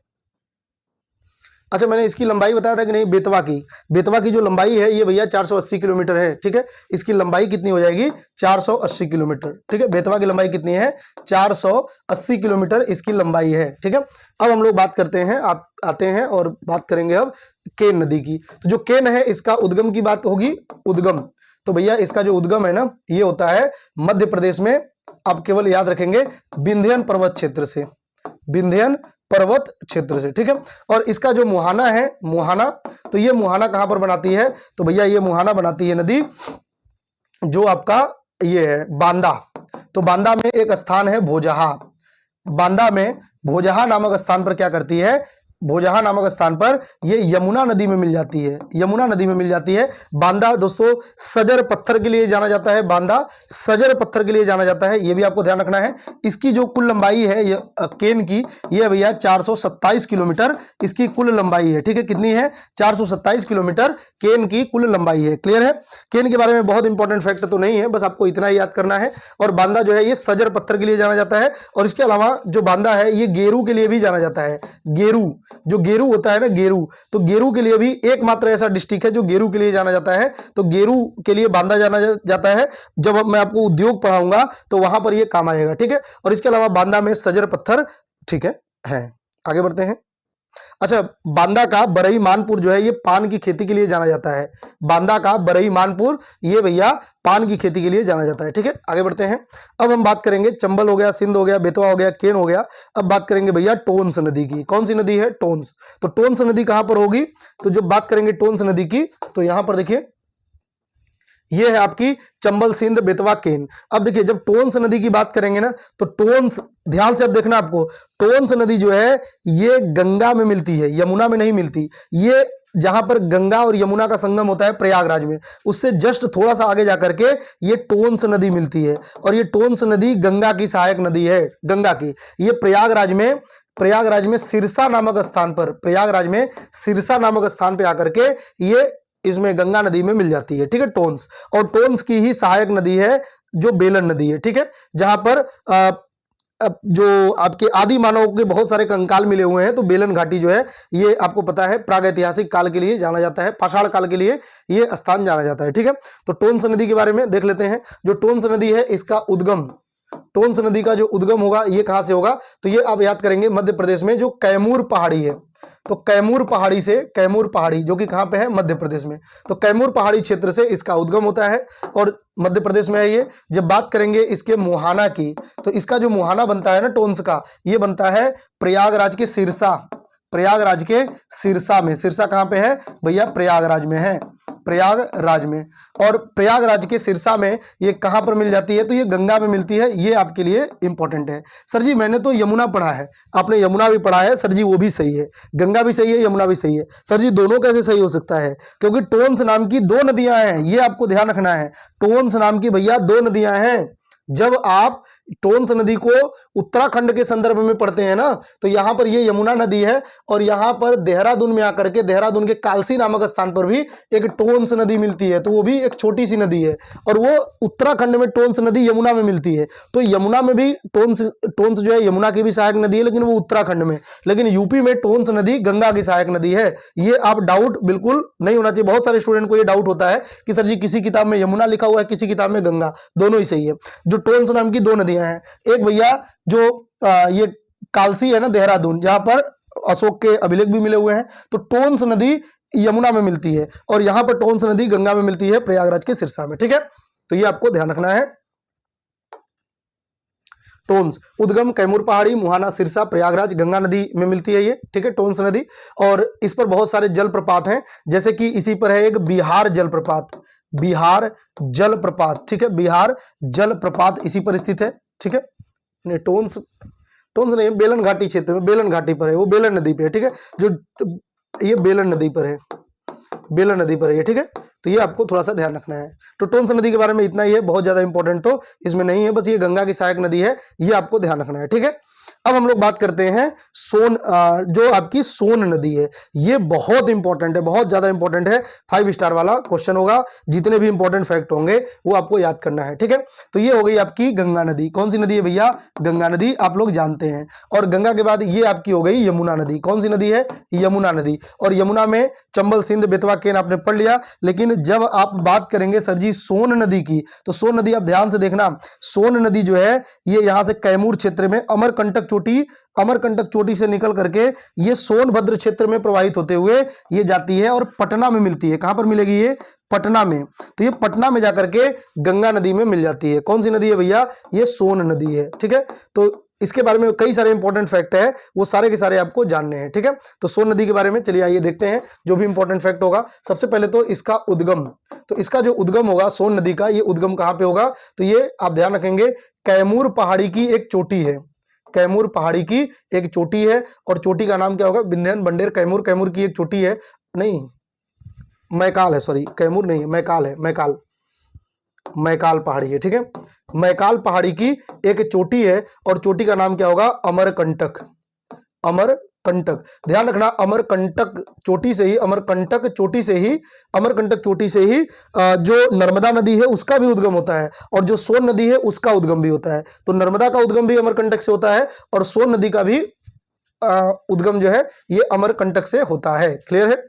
अच्छा, मैंने इसकी लंबाई बताया था कि नहीं? बेतवा की जो लंबाई है ये भैया 480 किलोमीटर है, ठीक है। इसकी लंबाई कितनी हो जाएगी? 480 किलोमीटर, ठीक है। बेतवा की लंबाई कितनी है? 480 किलोमीटर इसकी लंबाई है, ठीक है। अब हम लोग बात करते हैं, आप आते हैं और बात करेंगे अब केन नदी की। तो जो केन है इसका उद्गम की बात होगी, उद्गम। तो भैया इसका जो उद्गम है ना ये होता है मध्य प्रदेश में। आप केवल याद रखेंगे विंध्यन पर्वत क्षेत्र से, विंध्यन पर्वत क्षेत्र से, ठीक है। और इसका जो मुहाना है, मुहाना, तो ये मुहाना कहां पर बनाती है? तो भैया ये मुहाना बनाती है नदी जो आपका ये है बांदा। तो बांदा में एक स्थान है भोजहा, बांदा में भोजहा नामक स्थान पर क्या करती है? भोजहा नामक स्थान पर ये यमुना नदी में मिल जाती है, यमुना नदी में मिल जाती है। बांदा दोस्तों सजर पत्थर के लिए जाना जाता है, बांदा सजर पत्थर के लिए जाना जाता है, ये भी आपको ध्यान रखना है। इसकी जो कुल लंबाई है केन की, ये भैया 427 किलोमीटर इसकी कुल लंबाई है, ठीक है। कितनी है? 427 किलोमीटर केन की कुल लंबाई है। क्लियर है? केन के बारे में बहुत इंपॉर्टेंट फैक्ट तो नहीं है, बस आपको इतना ही याद करना है। और बांदा जो है ये सजर पत्थर के लिए जाना जाता है, और इसके अलावा जो बांदा है ये गेरू के लिए भी जाना जाता है। गेरू, जो गेरू होता है ना, गेरू, तो गेरू के लिए भी एकमात्र ऐसा डिस्ट्रिक्ट है जो गेरू के लिए जाना जाता है। तो गेरू के लिए बांदा जाना जाता है। जब मैं आपको उद्योग पढ़ाऊंगा तो वहां पर ये काम आएगा, ठीक है। और इसके अलावा बांदा में सजर पत्थर, ठीक है। आगे बढ़ते हैं। अच्छा, बांदा का बरई मानपुर जो है ये पान की खेती के लिए जाना जाता है। बांदा का बरई मानपुर ये भैया पान की खेती के लिए जाना जाता है, ठीक है। आगे बढ़ते हैं। अब हम बात करेंगे, चंबल हो गया, सिंध हो गया, बेतवा हो गया, केन हो गया। अब बात करेंगे भैया टोंस नदी की। कौन सी नदी है? टोंस। तो टोंस नदी कहां पर होगी? तो जब बात करेंगे टोंस नदी की तो यहां पर देखिए ये है आपकी चंबल, सिंध, बेतवा, केन। अब देखिए जब टोंस नदी की बात करेंगे ना तो टोंस, ध्यान से अब देखना आपको, टोंस नदी जो है ये गंगा में मिलती है, यमुना में नहीं मिलती। ये जहां पर गंगा और यमुना का संगम होता है प्रयागराज में, उससे जस्ट थोड़ा सा आगे जाकर के ये टोंस नदी मिलती है। और ये टोंस नदी गंगा की सहायक नदी है, गंगा की। ये प्रयागराज में सिरसा नामक स्थान पर, प्रयागराज में सिरसा नामक स्थान पर आकर के ये इसमें गंगा नदी में मिल जाती है, ठीक है, टोंस। और टोंस की ही सहायक नदी है जो बेलन नदी है, ठीक है, जहां पर जो आपके आदि मानव के बहुत सारे कंकाल मिले हुए हैं, तो बेलन घाटी जो है ये आपको पता है प्रागैतिहासिक काल के लिए जाना जाता है, पाषाण काल के लिए ये स्थान जाना जाता है। ठीक है, तो टोंस नदी के बारे में देख लेते हैं। जो टोंस नदी है इसका उद्गम, टोंस नदी का जो उद्गम होगा ये कहां से होगा, तो ये आप याद करेंगे मध्य प्रदेश में जो कैमूर पहाड़ी है, तो कैमूर पहाड़ी से, कैमूर पहाड़ी जो कि कहां पे है, मध्य प्रदेश में, तो कैमूर पहाड़ी क्षेत्र से इसका उद्गम होता है और मध्य प्रदेश में है ये। जब बात करेंगे इसके मुहाना की, तो इसका जो मुहाना बनता है ना टोंस का, ये बनता है प्रयागराज के सिरसा, प्रयागराज के सिरसा में। सिरसा कहां पे है भैया, प्रयागराज में है, प्रयागराज में। और प्रयागराज के सिरसा में ये कहां पर मिल जाती है, तो ये गंगा में मिलती है। ये आपके लिए इंपॉर्टेंट है। सर जी मैंने तो यमुना पढ़ा है, आपने यमुना भी पढ़ा है। सर जी वो भी सही है, गंगा भी सही है, यमुना भी सही है। सर जी दोनों कैसे सही हो सकता है, क्योंकि टोंस नाम की दो नदियां हैं, ये आपको ध्यान रखना है। टोंस नाम की भैया दो नदियां हैं। जब आप टोंस नदी को उत्तराखंड के संदर्भ में पढ़ते हैं ना, तो यहां पर ये यमुना नदी है और यहां पर देहरादून में आकर के, देहरादून के कालसी नामक स्थान पर भी एक टोंस नदी मिलती है, तो वो भी एक छोटी सी नदी है। और वो उत्तराखंड में टोंस नदी यमुना में मिलती है, तो यमुना में भी टोंस जो है यमुना की भी सहायक नदी है, लेकिन वो उत्तराखंड में। लेकिन यूपी में टोंस नदी गंगा की सहायक नदी है। ये आप डाउट बिल्कुल नहीं होना चाहिए। बहुत सारे स्टूडेंट को ये डाउट होता है कि सर जी किसी किताब में यमुना लिखा हुआ है, किसी किताब में गंगा, दोनों ही सही है। जो टोंस नाम की दो नदियां हैं, एक भैया जो ये कालसी है ना देहरादून, जहां पर अशोक के अभिलेख भी मिले हुए हैं, तो टोंस नदी यमुना में मिलती है और यहां पर टोंस नदी गंगा में मिलती है, प्रयागराज के सिरसा में। ठीक है, तो ये आपको ध्यान रखना है। टोंस उद्गम कैमूर पहाड़ी, मुहाना, सिरसा, प्रयागराज, गंगा नदी में मिलती है ये। ठीक है, टोंस नदी। और इस पर बहुत सारे जलप्रपात हैं, जैसे कि इसी पर है एक बिहार जलप्रपात, बिहार जलप्रपात। ठीक है, बिहार जलप्रपात इसी पर स्थित है। ठीक है, नहीं टोंस नहीं, बेलन घाटी क्षेत्र में, बेलन घाटी पर है, वो बेलन नदी पे है। ठीक है, जो ये बेलन नदी पर है, बेलन नदी पर है ये। ठीक है, तो ये आपको थोड़ा सा ध्यान रखना है। तो टोंस नदी के बारे में इतना ही है, बहुत ज्यादा इंपॉर्टेंट तो इसमें नहीं है, बस ये गंगा की सहायक नदी है, ये आपको ध्यान रखना है। ठीक है, अब हम लोग बात करते हैं जो आपकी सोन नदी है। ये बहुत इंपॉर्टेंट है, बहुत ज्यादा इंपॉर्टेंट है, 5 स्टार वाला क्वेश्चन होगा। जितने भी इंपॉर्टेंट फैक्ट होंगे वो आपको याद करना है। ठीक है, तो ये हो गई आपकी गंगा नदी। कौन सी नदी है भैया, गंगा नदी, आप लोग जानते हैं। और गंगा के बाद ये आपकी हो गई यमुना नदी। कौन सी नदी है, यमुना नदी। और यमुना में चंबल, सिंध, बेतवा, केन आपने पढ़ लिया। लेकिन जब आप बात करेंगे सर जी सोन नदी की, तो सोन नदी आप ध्यान से देखना। सोन नदी जो है ये यहां से कैमूर क्षेत्र में अमरकंटक चोटी से निकल करके ये सोनभद्र क्षेत्र में प्रवाहित होते हुए ये जाती है और पटना में मिलती है। कहां पर मिलेगी ये, पटना में। तो ये पटना में जाकर के गंगा नदी में मिल जाती है। कौन सी नदी है भैया, ये सोन नदी है। ठीक है, तो इसके बारे में कई सारे इंपॉर्टेंट फैक्ट है, वो सारे के सारे आपको जानने हैं। ठीक है, तो सोन नदी के बारे में चलिए आइए देखते हैं जो भी इंपॉर्टेंट फैक्ट होगा। सबसे पहले तो इसका उद्गम, तो इसका जो उद्गम होगा सोन नदी का, ये उद्गम कहां पे होगा, तो ये आप ध्यान रखेंगे कैमूर पहाड़ी की एक चोटी है, कैमूर पहाड़ी की एक चोटी है। और चोटी का नाम क्या होगा, विंध्यन, बंडेर, कैमूर, कैमूर की एक चोटी है, नहीं मैकाल है, सॉरी कैमूर नहीं है, मैकाल है, मैकाल पहाड़ी है। ठीक है, मैकाल पहाड़ी की एक चोटी है और चोटी का नाम क्या होगा, अमरकंटक, अमरकंटक। ध्यान रखना, अमरकंटक चोटी से ही, अमरकंटक चोटी से ही जो नर्मदा नदी है उसका भी उद्गम होता है और जो सोन नदी है उसका उद्गम भी होता है। तो नर्मदा का उद्गम भी अमरकंटक से होता है और सोन नदी का भी उद्गम जो है ये अमरकंटक से होता है। क्लियर है।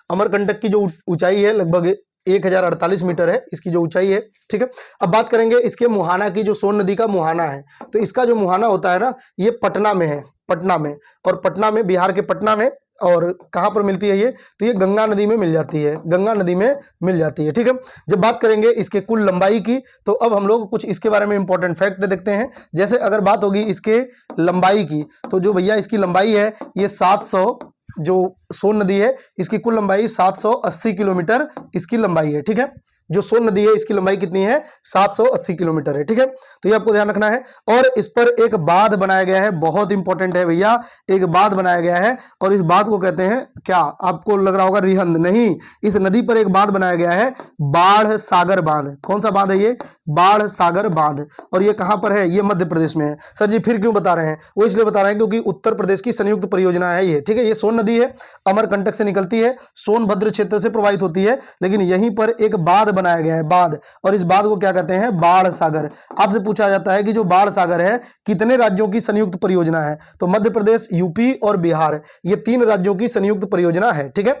अमरकंटक की जो ऊंचाई है लगभग 1048 मीटर है इसकी जो ऊंचाई है। ठीक है, अब बात करेंगे इसके मुहाना की। जो सोन नदी का मुहाना है, तो इसका जो मुहाना होता है ना, ये पटना में है, पटना में। और पटना में, बिहार के पटना में। और कहां पर मिलती है ये, तो ये गंगा नदी में मिल जाती है, गंगा नदी में मिल जाती है। ठीक है, जब बात करेंगे इसके कुल लंबाई की, तो अब हम लोग कुछ इसके बारे में इंपॉर्टेंट फैक्ट देखते हैं। जैसे अगर बात होगी इसके लंबाई की, तो जो भैया इसकी लंबाई है ये 700, जो सोन नदी है इसकी कुल लंबाई 780 किलोमीटर इसकी लंबाई है। ठीक है, जो सोन नदी है इसकी लंबाई कितनी है, 780 किलोमीटर है। ठीक है, तो ये आपको ध्यान रखना है। और इस पर एक बांध बनाया गया है, बहुत इंपॉर्टेंट है भैया, एक बांध बनाया गया है और इस बांध को कहते हैं क्या, आपको लग रहा होगा रिहंद, नहीं, इस नदी पर एक बांध बनाया गया है, बाढ़ सागर बांध। कौन सा बांध है ये, बाढ़ सागर बांध। और ये कहां पर है, ये मध्य प्रदेश में है। सर जी फिर क्यों बता रहे हैं, वो इसलिए बता रहे हैं क्योंकि उत्तर प्रदेश की संयुक्त परियोजना है ये। ठीक है, ये सोन नदी है, अमरकंटक से निकलती है, सोनभद्र क्षेत्र से प्रवाहित होती है, लेकिन यहीं पर एक बांध बनाया गया है, बांध, और इस बांध को क्या कहते हैं, बाण सागर। आपसे पूछा जाता है कि जो बाण सागर है कितने राज्यों की संयुक्त परियोजना है, तो मध्य प्रदेश, यूपी और बिहार, ये 3 राज्यों की संयुक्त परियोजना है। ठीक है,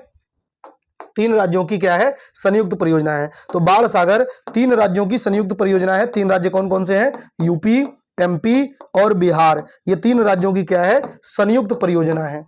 3 राज्यों की क्या है, संयुक्त परियोजना है। तो बाण सागर 3 राज्यों की संयुक्त परियोजना है। 3 राज्य कौन कौन से हैं, यूपी, एमपी और बिहार, ये 3 राज्यों की क्या है, संयुक्त परियोजना है,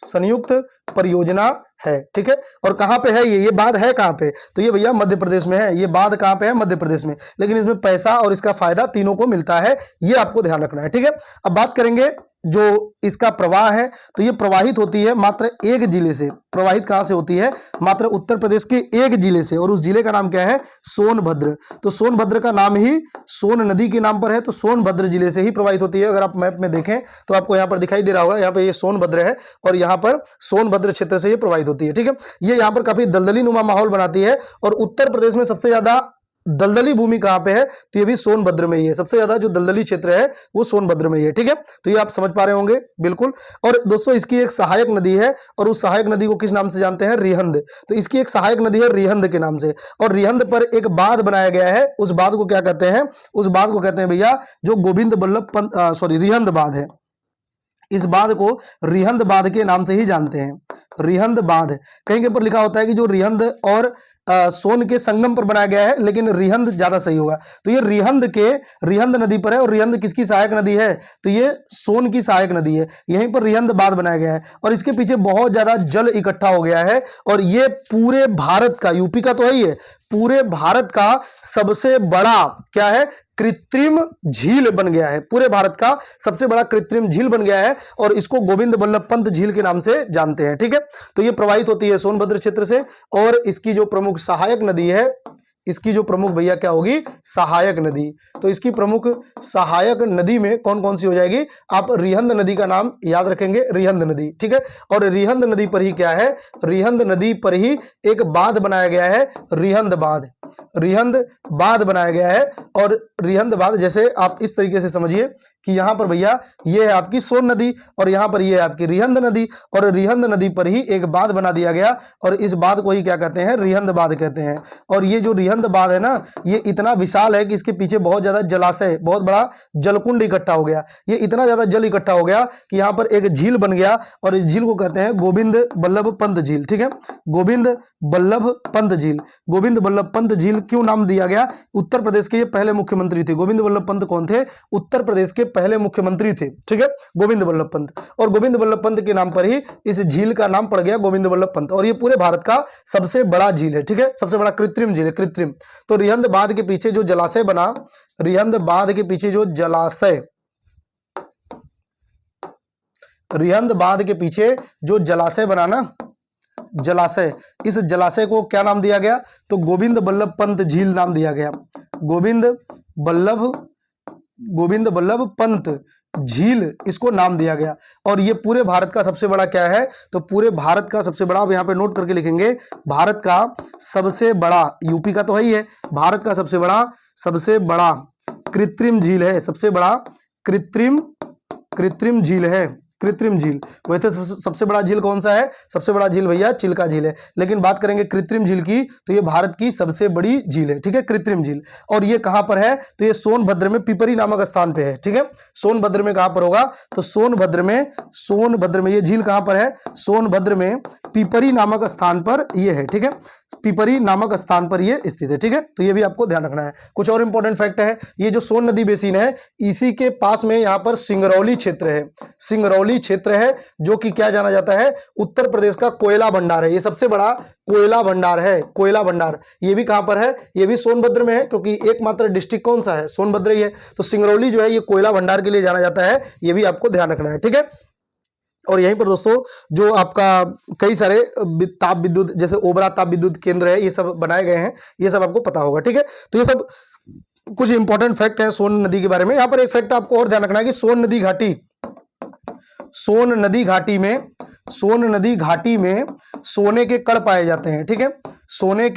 संयुक्त परियोजना है। ठीक है, और कहां पे है ये बांध है कहां पे, तो ये भैया मध्य प्रदेश में है। ये बांध कहां पे है, मध्य प्रदेश में, लेकिन इसमें पैसा और इसका फायदा तीनों को मिलता है, ये आपको ध्यान रखना है। ठीक है, अब बात करेंगे जो इसका प्रवाह है, तो ये प्रवाहित होती है मात्र एक जिले से। प्रवाहित कहां से होती है, मात्र उत्तर प्रदेश के एक जिले से, और उस जिले का नाम क्या है, सोनभद्र। तो सोनभद्र का नाम ही सोन नदी के नाम पर है, तो सोनभद्र जिले से ही प्रवाहित होती है। अगर आप मैप में देखें तो आपको यहाँ पर दिखाई दे रहा होगा, यहाँ पे ये सोनभद्र है और यहाँ पर सोनभद्र क्षेत्र से ये प्रवाहित होती है। ठीक है, ये यहाँ पर काफी दलदली नुमा माहौल बनाती है, और उत्तर प्रदेश में सबसे ज्यादा दलदली भूमि कहां पे है, तो ये भी सोनभद्र में ही है। सबसे ज्यादा जो दलदली क्षेत्र है वो सोनभद्र में ही है। ठीक है, तो ये आप समझ पा रहे होंगे बिल्कुल। और दोस्तों इसकी एक सहायक नदी है, और उस सहायक नदी को किस नाम से जानते हैं, रिहंद। तो इसकी एक सहायक नदी है रिहंद के नाम से, और रिहंद पर एक बांध बनाया गया है। उस बांध को क्या कहते हैं, उस बांध को कहते हैं भैया जो गोविंद बल्लभ पंत रिहंद बांध है। इस बांध को रिहंद बांध के नाम से ही जानते हैं, रिहंद बांध। कहीं के ऊपर लिखा होता है कि जो रिहंद और सोन के संगम पर बनाया गया है, लेकिन रिहंद ज्यादा सही होगा। तो ये रिहंद नदी पर है, और रिहंद किसकी सहायक नदी है, तो ये सोन की सहायक नदी है। यहीं पर रिहंद बांध बनाया गया है, और इसके पीछे बहुत ज्यादा जल इकट्ठा हो गया है, और ये पूरे भारत का, यूपी का तो है ही है, पूरे भारत का सबसे बड़ा क्या है, कृत्रिम झील बन गया है। पूरे भारत का सबसे बड़ा कृत्रिम झील बन गया है, और इसको गोविंद बल्लभ पंत झील के नाम से जानते हैं। ठीक है, तो ये प्रवाहित होती है सोनभद्र क्षेत्र से, और इसकी जो प्रमुख सहायक नदी है, इसकी जो प्रमुख भैया क्या होगी, सहायक नदी। तो इसकी प्रमुख सहायक नदी में कौन कौन सी हो जाएगी, आप रिहंद नदी का नाम याद रखेंगे, रिहंद नदी। ठीक है, और रिहंद नदी पर ही क्या है, रिहंद नदी पर ही एक बांध बनाया गया है, रिहंद बांध। रिहंद बांध बनाया गया है, और रिहंद बांध जैसे आप इस तरीके से समझिए कि यहां पर भैया ये है आपकी सोन नदी, और यहां पर ये है आपकी रिहंद नदी, और रिहंद नदी पर ही एक बांध बना दिया गया, और इस बांध को ही क्या कहते हैं, रिहंद बांध कहते हैं। और ये जो रिहंद बांध है ना, ये इतना विशाल है कि इसके पीछे बहुत ज्यादा जलाशय, बहुत बड़ा जलकुंड इकट्ठा हो गया। ये इतना ज्यादा जल इकट्ठा हो गया कि यहाँ पर एक झील बन गया, और इस झील को कहते हैं गोविंद बल्लभ पंत झील। ठीक है, गोविंद बल्लभ पंत झील। गोविंद बल्लभ पंत झील क्यों नाम दिया गया, उत्तर प्रदेश के ये पहले मुख्यमंत्री थे। गोविंद बल्लभ पंत कौन थे, उत्तर प्रदेश के पहले मुख्यमंत्री थे। ठीक है, गोविंद बल्लभ पंत, और गोविंद बल्लभ पंत के नाम पर ही इस झील का नाम पड़ गया गोविंद बल्लभ पंत, और ये पूरे भारत का सबसे बड़ा झील है। ठीक है, सबसे बड़ा कृत्रिम झील है, कृत्रिम। तो रिहंद बांध के पीछे जो जलाशय बना, रिहंद बांध के पीछे जो जलाशय, रिहंद बांध के पीछे जो जलाशय बना ना, जलाशय, इस जलाशय को क्या नाम दिया गया, तो गोविंद बल्लभ पंत झील नाम दिया गया। गोविंद बल्लभ पंत झील इसको नाम दिया गया, और ये पूरे भारत का सबसे बड़ा क्या है, तो पूरे भारत का सबसे बड़ा, आप यहां पे नोट करके लिखेंगे, भारत का सबसे बड़ा, यूपी का तो है ही है, भारत का सबसे बड़ा कृत्रिम झील है, सबसे बड़ा कृत्रिम झील है, कृत्रिम झील। वैसे सबसे बड़ा झील कौन सा है, सबसे बड़ा झील भैया चिल्का झील है, लेकिन बात करेंगे कृत्रिम झील की, तो ये भारत की सबसे बड़ी झील है। ठीक है, कृत्रिम झील। और ये कहां पर है, तो ये सोनभद्र में पिपरी नामक स्थान पे है। ठीक है, सोनभद्र में कहां पर होगा, तो सोनभद्र में ये झील कहां पर है, सोनभद्र में पिपरी नामक स्थान पर ये है। ठीक है, पिपरी नामक स्थान पर ये स्थित है। ठीक है, तो ये भी आपको ध्यान रखना है। कुछ और इंपॉर्टेंट फैक्ट है, ये जो सोन नदी बेसिन है, इसी के पास में यहाँ पर सिंगरौली क्षेत्र है, सिंगरौली क्षेत्र है, जो कि क्या जाना जाता है, उत्तर प्रदेश का कोयला भंडार है। ये सबसे बड़ा कोयला भंडार है, कोयला भंडार। ये भी कहां पर है, ये भी सोनभद्र में है, क्योंकि एकमात्र डिस्ट्रिक्ट कौन सा है, सोनभद्र ही है। तो सिंगरौली जो है ये कोयला भंडार के लिए जाना जाता है, ये भी आपको ध्यान रखना है। ठीक है, और यहीं पर दोस्तों जो आपका कई सारे ताप विद्युत, जैसे ओबरा ताप विद्युत केंद्र है, ये सब बनाए गए हैं, ये सब आपको पता होगा। ठीक है, तो ये सब कुछ इंपॉर्टेंट फैक्ट है सोन नदी के बारे में। यहां पर एक फैक्ट आपको और ध्यान रखना है कि सोन नदी घाटी में सोन नदी घाटी में सोने के कण पाए जाते हैं, ठीक है, सोने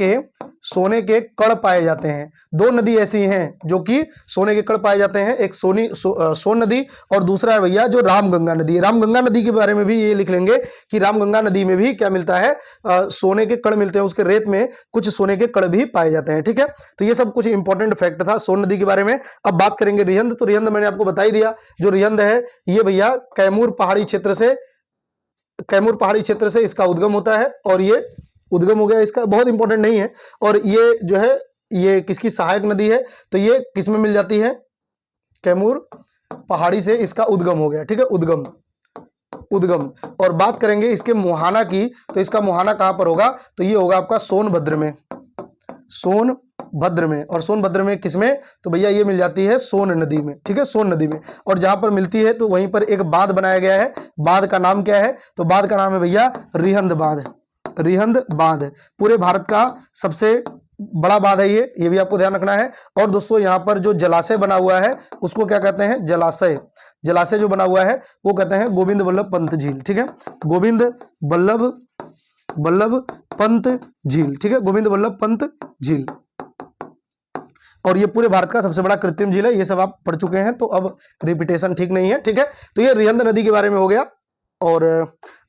के कण पाए जाते हैं। दो नदी ऐसी हैं जो कि सोने के कण पाए जाते हैं, एक सोन नदी और दूसरा है भैया जो रामगंगा नदी है। रामगंगा नदी के बारे में भी ये लिख लेंगे कि रामगंगा नदी में भी क्या मिलता है, सोने के कण मिलते हैं, उसके रेत में कुछ सोने के कण भी पाए जाते हैं, ठीक है। तो ये सब कुछ इंपॉर्टेंट फैक्ट था सोन नदी के बारे में। अब बात करेंगे रिहंद। तो रिहंद मैंने आपको बता ही दिया, जो रिहंद है ये भैया कैमूर पहाड़ी क्षेत्र से इसका उद्गम होता है, और ये उद्गम हो गया इसका, बहुत इंपॉर्टेंट नहीं है। और ये जो है ये किसकी सहायक नदी है, तो ये किस में मिल जाती है, कैमूर पहाड़ी से इसका उद्गम हो गया, ठीक है, उद्गम। और बात करेंगे इसके मुहाना की, तो इसका मुहाना कहां पर होगा, तो ये होगा आपका सोनभद्र में, और सोनभद्र में किसमें, तो भैया ये मिल जाती है सोन नदी में, ठीक है, सोन नदी में। और जहां पर मिलती है तो वहीं पर एक बांध बनाया गया है, बांध का नाम क्या है, तो बांध का नाम है भैया रिहंद बांध। पूरे भारत का सबसे बड़ा बांध है ये भी आपको ध्यान रखना है। और दोस्तों यहाँ पर जो जलाशय बना हुआ है उसको क्या कहते हैं, जलाशय जो बना हुआ है वो कहते हैं गोविंद वल्लभ पंत झील, ठीक है, गोविंद वल्लभ पंत झील, ठीक है, गोविंद वल्लभ पंत झील। और ये पूरे भारत का सबसे बड़ा कृत्रिम झील है। ये सब आप पढ़ चुके हैं तो अब रिपीटेशन ठीक नहीं है, ठीक है। तो ये रिहंद नदी के बारे में हो गया। और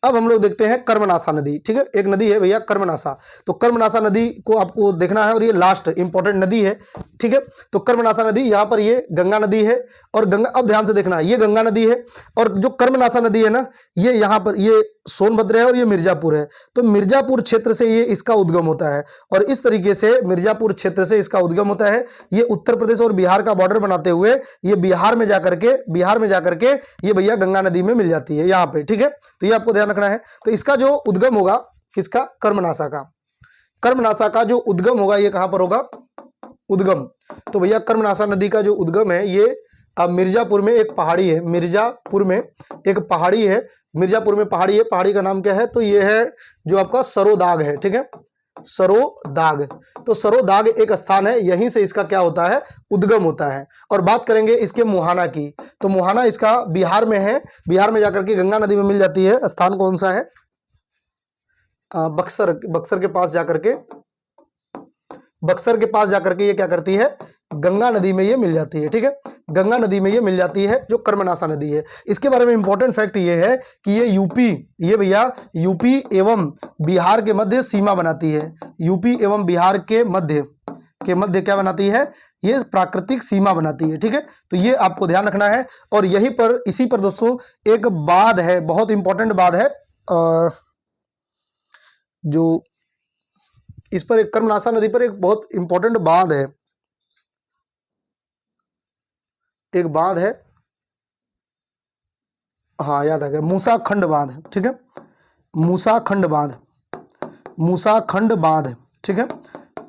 अब हम लोग देखते हैं कर्मनासा नदी, ठीक है, एक नदी है भैया कर्मनासा। तो कर्मनासा नदी को आपको देखना है और ये लास्ट इंपॉर्टेंट नदी है, ठीक है। तो कर्मनासा नदी, यहाँ पर ये गंगा नदी है, और गंगा, अब ध्यान से देखना, ये गंगा नदी है, और जो कर्मनासा नदी है ना, ये यहाँ पर ये सोनभद्र है और ये मिर्जापुर है। तो मिर्जापुर क्षेत्र से ये इसका उद्गम होता है, और इस तरीके से मिर्जापुर क्षेत्र से इसका उद्गम होता है। ये उत्तर प्रदेश और बिहार का बॉर्डर बनाते हुए ये बिहार में जाकर के ये भैया गंगा नदी में मिल जाती है यहाँ पे, ठीक है। तो ये आपको ध्यान रखना है। तो इसका जो उद्गम होगा किसका, कर्मनासा का जो उद्गम होगा ये कहां पर होगा, उद्गम। तो भैया कर्मनासा नदी का जो उद्गम है ये मिर्जापुर में एक पहाड़ी है, मिर्जापुर में पहाड़ी है, पहाड़ी का नाम क्या है, तो ये है जो आपका सरोदाग है, ठीक है, सरोदाग। तो सरोदाग एक स्थान है, यहीं से इसका क्या होता है, उद्गम होता है। और बात करेंगे इसके मुहाना की, तो मुहाना इसका बिहार में है, बिहार में जाकर के गंगा नदी में मिल जाती है। स्थान कौन सा है, बक्सर के पास जाकर के ये क्या करती है, गंगा नदी में ये मिल जाती है, ठीक है, गंगा नदी में ये मिल जाती है जो कर्मनासा नदी है। इसके बारे में इंपॉर्टेंट फैक्ट ये है कि ये भैया यूपी एवं बिहार के मध्य सीमा बनाती है, यूपी एवं बिहार के मध्य क्या बनाती है, ये प्राकृतिक सीमा बनाती है, ठीक है। तो ये आपको ध्यान रखना है। और यहीं पर, इसी पर दोस्तों एक बांध है, बहुत इंपॉर्टेंट बांध है, जो इस पर एक कर्मनासा नदी पर एक बहुत इंपॉर्टेंट बांध है, एक बांध है, हाँ याद आ गया, मूसाखंड बांध, ठीक है, मूसाखंड बांध, ठीक है,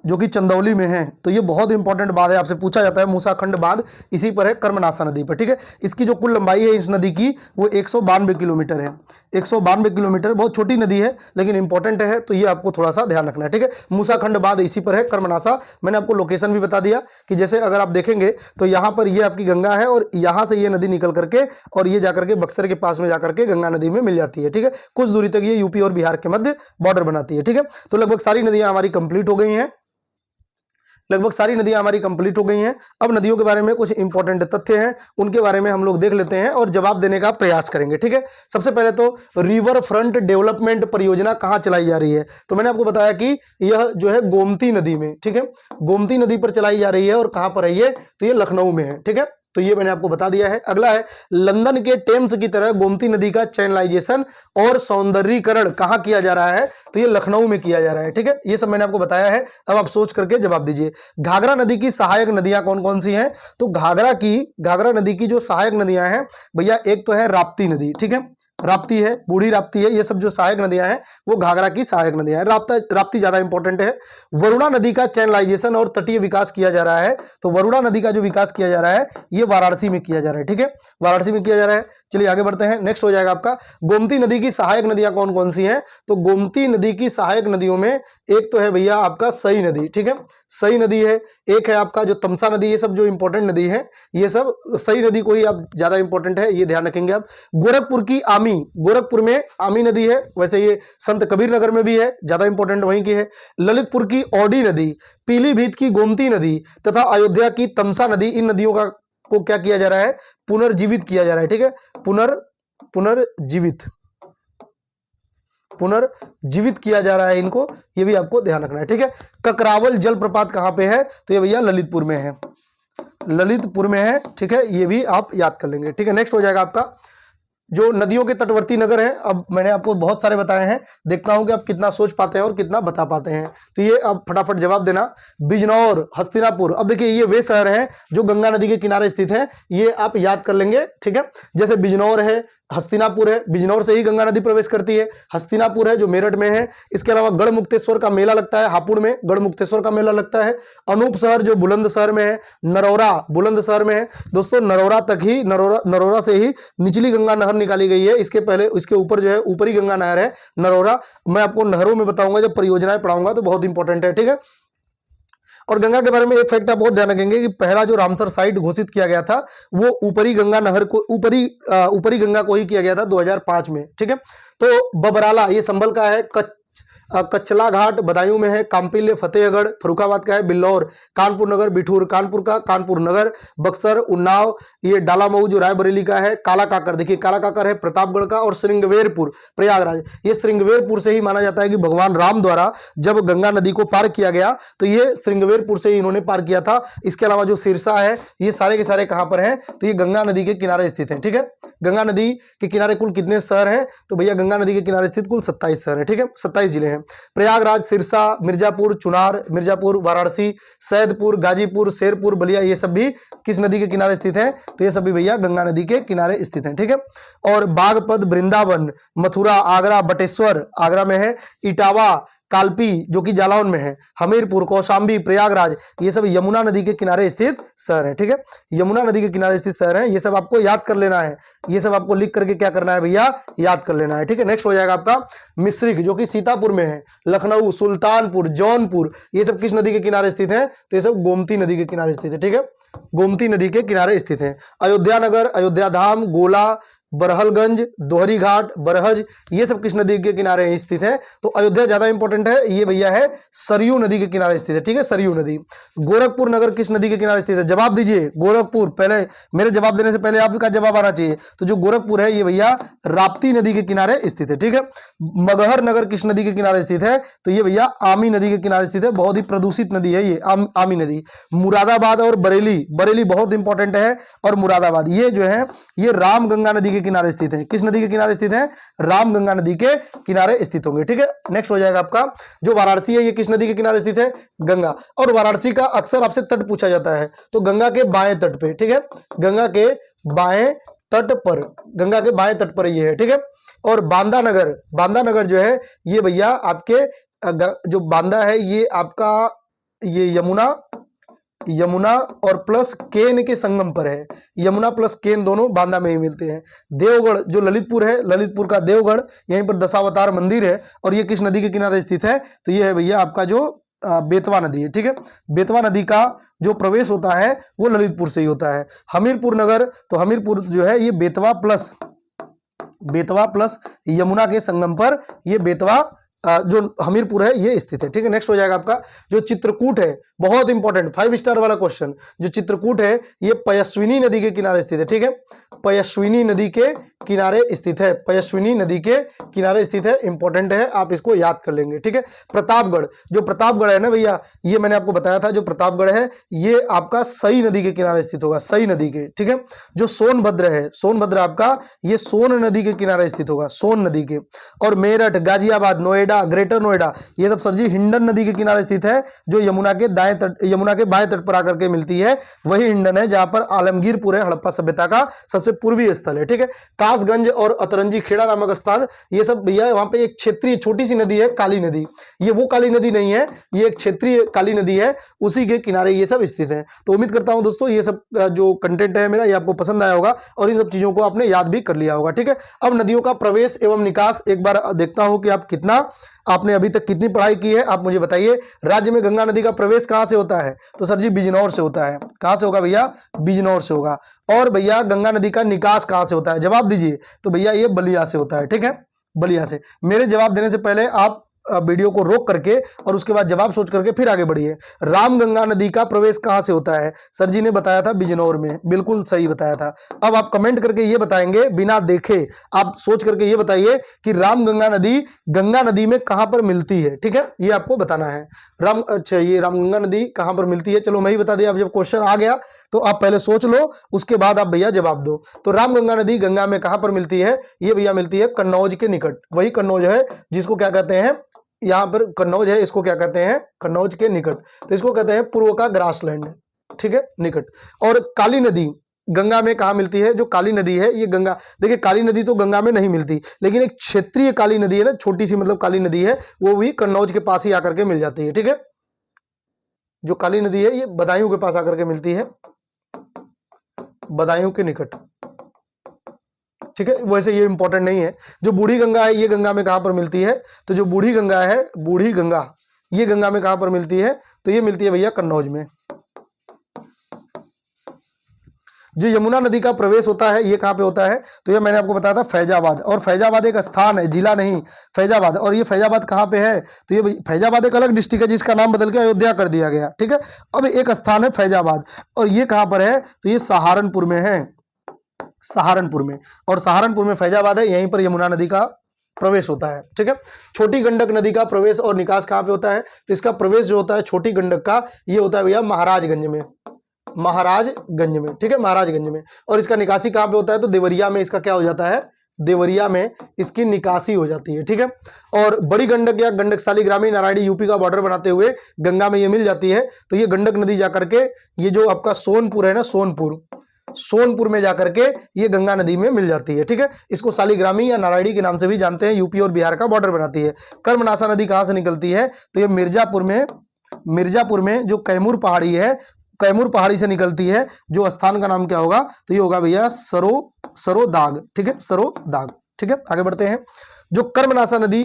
जो कि चंदौली में है। तो ये बहुत इंपॉर्टेंट बांध है, आपसे पूछा जाता है, मूसाखंड बांध इसी पर है, कर्मनासा नदी पर, ठीक है। इसकी जो कुल लंबाई है इस नदी की वो 192 किलोमीटर है, 192 किलोमीटर, बहुत छोटी नदी है लेकिन इंपॉर्टेंट है, तो ये आपको थोड़ा सा ध्यान रखना है, ठीक है। मूसाखंड बांध इसी पर है, कर्मनासा। मैंने आपको लोकेशन भी बता दिया कि जैसे अगर आप देखेंगे तो यहाँ पर ये आपकी गंगा है, और यहाँ से ये नदी निकल करके और ये जाकर के बक्सर के पास में जाकर के गंगा नदी में मिल जाती है, ठीक है। कुछ दूरी तक ये यूपी और बिहार के मध्य बॉर्डर बनाती है, ठीक है। तो लगभग सारी नदियां हमारी कंप्लीट हो गई हैं, अब नदियों के बारे में कुछ इंपॉर्टेंट तथ्य हैं, उनके बारे में हम लोग देख लेते हैं और जवाब देने का प्रयास करेंगे, ठीक है। सबसे पहले तो रिवर फ्रंट डेवलपमेंट परियोजना कहां चलाई जा रही है, तो मैंने आपको बताया कि यह जो है गोमती नदी में, ठीक है, गोमती नदी पर चलाई जा रही है। और कहां पर है ये, तो ये लखनऊ में है, ठीक है। तो ये मैंने आपको बता दिया है। अगला है लंदन के टेम्स की तरह गोमती नदी का चैनलाइजेशन और सौंदर्यीकरण कहां किया जा रहा है, तो ये लखनऊ में किया जा रहा है, ठीक है। ये सब मैंने आपको बताया है, अब आप सोच करके जवाब दीजिए। घाघरा नदी की सहायक नदियां कौन कौन सी हैं, तो घाघरा नदी की जो सहायक नदियां हैं भैया, एक तो है राप्ती नदी, ठीक है, राप्ती है, बूढ़ी राप्ती है, ये सब जो सहायक नदियां हैं वो घाघरा की सहायक नदियां हैं। राप्ती ज्यादा इंपॉर्टेंट है। वरुणा नदी का चैनलाइजेशन और तटीय विकास किया जा रहा है, तो वरुणा नदी का जो विकास किया जा रहा है ये वाराणसी में किया जा रहा है, ठीक है, वाराणसी में किया जा रहा है। चलिए आगे बढ़ते हैं, नेक्स्ट हो जाएगा आपका गोमती नदी की सहायक नदियां कौन कौन सी हैं, तो गोमती नदी की सहायक नदियों में एक तो है भैया आपका सई नदी, ठीक है, सई नदी है, एक है आपका जो तमसा नदी, ये सब जो इंपॉर्टेंट नदी है, ये सब सई नदी को ही आप ज्यादा इंपॉर्टेंट है, ये ध्यान रखेंगे आप। गोरखपुर की आमी, गोरखपुर में आमी नदी है, वैसे ये संत कबीर नगर में भी है, ज्यादा इंपॉर्टेंट वहीं की है। ललितपुर की औडी नदी, पीलीभीत की गोमती नदी तथा अयोध्या की तमसा नदी, इन नदियों का को क्या किया जा रहा है, पुनर्जीवित किया जा रहा है, ठीक है, पुनर्जीवित किया जा रहा है इनको, ये भी आपको ध्यान रखना है, ठीक है। ककरावल जलप्रपात कहां पे है, तो ये भैया ललितपुर में है, ललितपुर में है, ठीक है, ये भी आप याद कर लेंगे, ठीक है। नेक्स्ट हो जाएगा आपका जो नदियों के तटवर्ती नगर हैं, अब मैंने आपको बहुत सारे बताए हैं, देखता हूं कि आप कितना सोच पाते हैं और कितना बता पाते हैं। तो ये अब फटाफट जवाब देना। बिजनौर, हस्तिनापुर, अब देखिए ये वे शहर हैं जो गंगा नदी के किनारे स्थित हैं, ये आप याद कर लेंगे, ठीक है। जैसे बिजनौर है, हस्तिनापुर है, बिजनौर से ही गंगा नदी प्रवेश करती है, हस्तिनापुर है जो मेरठ में है, इसके अलावा गढ़मुक्तेश्वर का मेला लगता है, हापुड़ में गढ़मुक्तेश्वर का मेला लगता है। अनूप शहर जो बुलंदशहर में है, नरौरा बुलंदशहर में है, दोस्तों नरौरा तक ही, नरौरा से ही निचली गंगा नहर निकाली गई है, इसके पहले इसके ऊपर जो है ऊपरी गंगा नहर है नरौरा। मैं आपको नहरों में बताऊंगा जब परियोजनाएं पढ़ाऊंगा, तो बहुत इंपॉर्टेंट है, ठीक है। और गंगा के बारे में एक फैक्ट आप बहुत ध्यान रखेंगे कि पहला जो रामसर साइट घोषित किया गया था वो ऊपरी गंगा नहर को, ऊपरी गंगा को ही किया गया था 2005 में, ठीक है। तो बबराला ये संभल का है, कचला घाट बदायूं में है, कांपिल्य फतेहगढ़ फरुखाबाद का है, बिल्लौर कानपुर नगर, बिठूर कानपुर का, कानपुर नगर बक्सर, उन्नाव ये डालामऊ जो रायबरेली का है, काला काकर देखिए काला काकर है प्रतापगढ़ का, और श्रृंगवेरपुर प्रयागराज, ये श्रृंगवेरपुर से ही माना जाता है कि भगवान राम द्वारा जब गंगा नदी को पार किया गया तो ये श्रृंगवेरपुर से ही इन्होंने पार किया था। इसके अलावा जो सिरसा है, ये सारे के सारे कहां पर हैं, तो ये गंगा नदी के किनारे स्थित है, ठीक है। गंगा नदी के किनारे कुल कितने शहर हैं, तो भैया गंगा नदी के किनारे स्थित कुल 27 शहर है, ठीक है, 27 जिले हैं। प्रयागराज, सिरसा, मिर्जापुर, चुनार, मिर्जापुर, वाराणसी, सैदपुर, गाजीपुर, शेरपुर, बलिया, ये सब भी किस नदी के किनारे स्थित हैं, तो ये सभी भैया गंगा नदी के किनारे स्थित हैं, ठीक है। और बागपत, वृंदावन, मथुरा, आगरा, बटेश्वर आगरा में है, इटावा, कालपी जो कि जालौन में है, हमीरपुर, कौशाम्बी, प्रयागराज, ये सब यमुना नदी के किनारे स्थित शहर है, ठीक है। यमुना नदी के किनारे स्थित शहर है, ये सब आपको याद कर लेना है, ये सब आपको लिख करके क्या करना है भैया, याद कर लेना है, ठीक है। नेक्स्ट हो जाएगा आपका मिश्रिक जो कि सीतापुर में है, लखनऊ, सुल्तानपुर, जौनपुर, ये सब किस नदी के किनारे स्थित है, तो ये सब गोमती नदी के किनारे स्थित है, ठीक है, गोमती नदी के किनारे स्थित है। अयोध्या नगर, अयोध्या धाम, गोला, बरहलगंज, दोहरी घाट, बरहज, ये सब किस नदी के किनारे स्थित है, तो अयोध्या ज्यादा इंपॉर्टेंट है, ये भैया है सरयू नदी के किनारे स्थित है, ठीक है, सरयू नदी। गोरखपुर नगर किस नदी के किनारे स्थित है, जवाब दीजिए, गोरखपुर, पहले मेरे जवाब देने से पहले आपका जवाब आना चाहिए, तो जो गोरखपुर है ये भैया राप्ती नदी के किनारे स्थित है, ठीक है। मगहर नगर किस नदी के किनारे स्थित है, तो ये भैया आमी नदी के किनारे स्थित है, बहुत ही प्रदूषित नदी है ये आमी नदी। मुरादाबाद और बरेली, बरेली बहुत इंपॉर्टेंट है, और मुरादाबाद ये जो है ये रामगंगा नदी किनारे स्थित है, किस नदी के किनारे स्थित है, रामगंगा नदी के किनारे स्थित होंगे, ठीक है। नेक्स्ट हो जाएगा आपका जो वाराणसी है, ये किस नदी के किनारे स्थित है, गंगा, और वाराणसी का अक्सर आपसे तट पूछा जाता है, तो गंगा के बाएं तट पे, ठीक है, गंगा के बाएं तट पर, गंगा के बाएं तट पर ये है, ठीक है। और बांदा नगर, बांदा नगर जो है ये भैया आपके जो बांदा है ये आपका ये यमुना और प्लस केन के संगम पर है, यमुना प्लस केन दोनों बांदा में ही मिलते हैं। देवगढ़ जो ललितपुर है, ललितपुर का देवगढ़, यहीं पर दशावतार मंदिर है, और ये किस नदी के किनारे स्थित है, तो ये है भैया आपका जो बेतवा नदी है, ठीक है। बेतवा नदी का जो प्रवेश होता है वो ललितपुर से ही होता है। हमीरपुर नगर, तो हमीरपुर जो है ये बेतवा प्लस यमुना के संगम पर ये बेतवा जो हमीरपुर है ये स्थित है, ठीक है। नेक्स्ट हो जाएगा आपका जो चित्रकूट है, बहुत इंपॉर्टेंट 5 स्टार वाला क्वेश्चन, जो चित्रकूट है ये पयस्विनी नदी के किनारे स्थित है, ठीक है, पयस्विनी नदी के किनारे स्थित है, पयस्विनी नदी के किनारे स्थित है, इंपॉर्टेंट है, आप इसको याद कर लेंगे, ठीक है। प्रतापगढ़, जो प्रतापगढ़ है ना भैया, ये मैंने आपको बताया था, जो प्रतापगढ़ है ये आपका सई नदी के किनारे स्थित होगा, सई नदी के, ठीक है। जो सोनभद्र है, सोनभद्र आपका ये सोन नदी के किनारे स्थित होगा, सोन नदी के। और मेरठ, गाजियाबाद, नोएडा, ग्रेटर नोएडा, ये सब सर जी हिंडन नदी के किनारे स्थित है, जो यमुना के यमुना के बाएं तट पर आकर के मिलती है, वही हिंडन है जहां पर आलमगीरपुर है, हड़प्पा सभ्यता का सबसे पूर्वी स्थल है, ठीक है। कासगंज और अतरंजी खेड़ा नामक स्थान, ये सब भैया वहां पे एक क्षेत्रीय छोटी सी नदी है काली नदी, ये वो काली नदी नहीं है, ये एक क्षेत्रीय काली नदी है, उसी के किनारे ये सब स्थित है। तो उम्मीद करता हूं दोस्तों ये सब जो कंटेंट है मेरा ये आपको पसंद आया होगा, और इन सब चीजों को आपने याद भी कर लिया होगा, ठीक है। अब नदियों का प्रवेश एवं निकास एक बार देखता हूं कि आप कितना, आपने अभी तक कितनी पढ़ाई की है, आप मुझे बताइए। राज्य में गंगा नदी का प्रवेश कहां कहाँ से होता है? तो सर जी बिजनौर से होता है। कहाँ से होगा भैया? बिजनौर से होगा। और भैया गंगा नदी का निकास कहाँ से होता है? जवाब दीजिए। तो भैया ये बलिया से होता है, ठीक है, बलिया से। मेरे जवाब देने से पहले आप वीडियो को रोक करके और उसके बाद जवाब सोच करके फिर आगे बढ़िए। रामगंगा नदी का प्रवेश कहां से होता है? सर जी ने बताया था बिजनौर में, बिल्कुल सही बताया था। अब आप कमेंट करके ये बताएंगे, बिना देखे आप सोच करके ये बताइए कि रामगंगा नदी गंगा नदी में कहां पर मिलती है, ठीक है, ये आपको बताना है। अच्छा, ये रामगंगा नदी कहां पर मिलती है, चलो मैं ही बता दिया। अब जब क्वेश्चन आ गया तो आप पहले सोच लो, उसके बाद आप भैया जवाब दो। तो रामगंगा नदी गंगा में कहां पर मिलती है? ये भैया मिलती है कन्नौज के निकट। वही कन्नौज है जिसको क्या कहते हैं, यहां पर कन्नौज है, इसको क्या कहते हैं? कन्नौज के निकट। तो इसको कहते हैं पूर्व का ग्रासलैंड, ठीक है, निकट। और काली नदी गंगा में कहां मिलती है? जो काली नदी है ये गंगा, देखिए काली नदी तो गंगा में नहीं मिलती, लेकिन एक क्षेत्रीय काली नदी है ना, छोटी सी मतलब काली नदी है, वो भी कन्नौज के पास ही आकर के मिल जाती है, ठीक है। जो काली नदी है ये बदायूं के पास आकर के मिलती है, बदायूं के निकट, ठीक है। वैसे ये इंपॉर्टेंट नहीं है। जो बूढ़ी गंगा है ये गंगा में कहां पर मिलती है? तो जो बूढ़ी गंगा है, बूढ़ी गंगा, ये गंगा में कहां पर मिलती है? तो ये मिलती है भैया कन्नौज में। जो यमुना नदी का प्रवेश होता है ये कहां पे होता है? तो ये मैंने आपको बताया था फैजाबाद, और फैजाबाद एक स्थान है, जिला नहीं, फैजाबाद। और ये फैजाबाद कहां पे है? तो ये फैजाबाद एक अलग डिस्ट्रिक्ट है जिसका नाम बदल के अयोध्या कर दिया गया, ठीक है। अब एक स्थान है फैजाबाद, और ये कहां पर है? तो ये सहारनपुर में है, सहारनपुर में। और सहारनपुर में फैजाबाद है, यहीं पर यमुना नदी का प्रवेश होता है, ठीक है। छोटी गंडक नदी का प्रवेश और निकास कहां पे होता है? तो इसका प्रवेश जो होता है छोटी गंडक का, ये होता है भैया महाराजगंज में, महाराजगंज में, ठीक है, महाराजगंज में। और इसका निकासी कहां पे होता है? तो देवरिया में इसका क्या हो जाता है? देवरिया में इसकी निकासी हो जाती है, ठीक है। और बड़ी गंडक या गंडक सालीग्रामी नारायणी यूपी का बॉर्डर बनाते हुए गंगा में ये मिल जाती है। तो ये गंडक नदी जाकर के ये जो आपका सोनपुर है ना, सोनपुर में जाकर के ये गंगा नदी में मिल जाती है, ठीक है। इसको सालीग्रामी या नारायणी के नाम से भी जानते हैं, यूपी और बिहार का बॉर्डर बनाती है। कर्मनासा नदी कहां से निकलती है? तो ये मिर्जापुर में जो कैमूर पहाड़ी है, कैमूर पहाड़ी से निकलती है। जो स्थान का नाम क्या होगा? तो ये होगा भैया सरोदाग, ठीक है, सरोदाग, ठीक है। आगे बढ़ते हैं। जो कर्मनासा नदी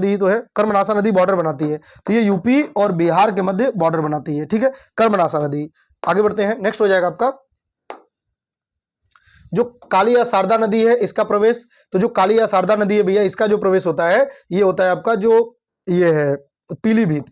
ही तो है, कर्मनासा नदी बॉर्डर बनाती है, तो ये यूपी और बिहार के मध्य बॉर्डर बनाती है, ठीक है, कर्मनासा नदी। आगे बढ़ते हैं, नेक्स्ट हो जाएगा आपका जो काली या शारदा नदी है, इसका प्रवेश। तो जो काली या शारदा नदी है भैया, इसका जो प्रवेश होता है ये होता है आपका जो ये है पीलीभीत।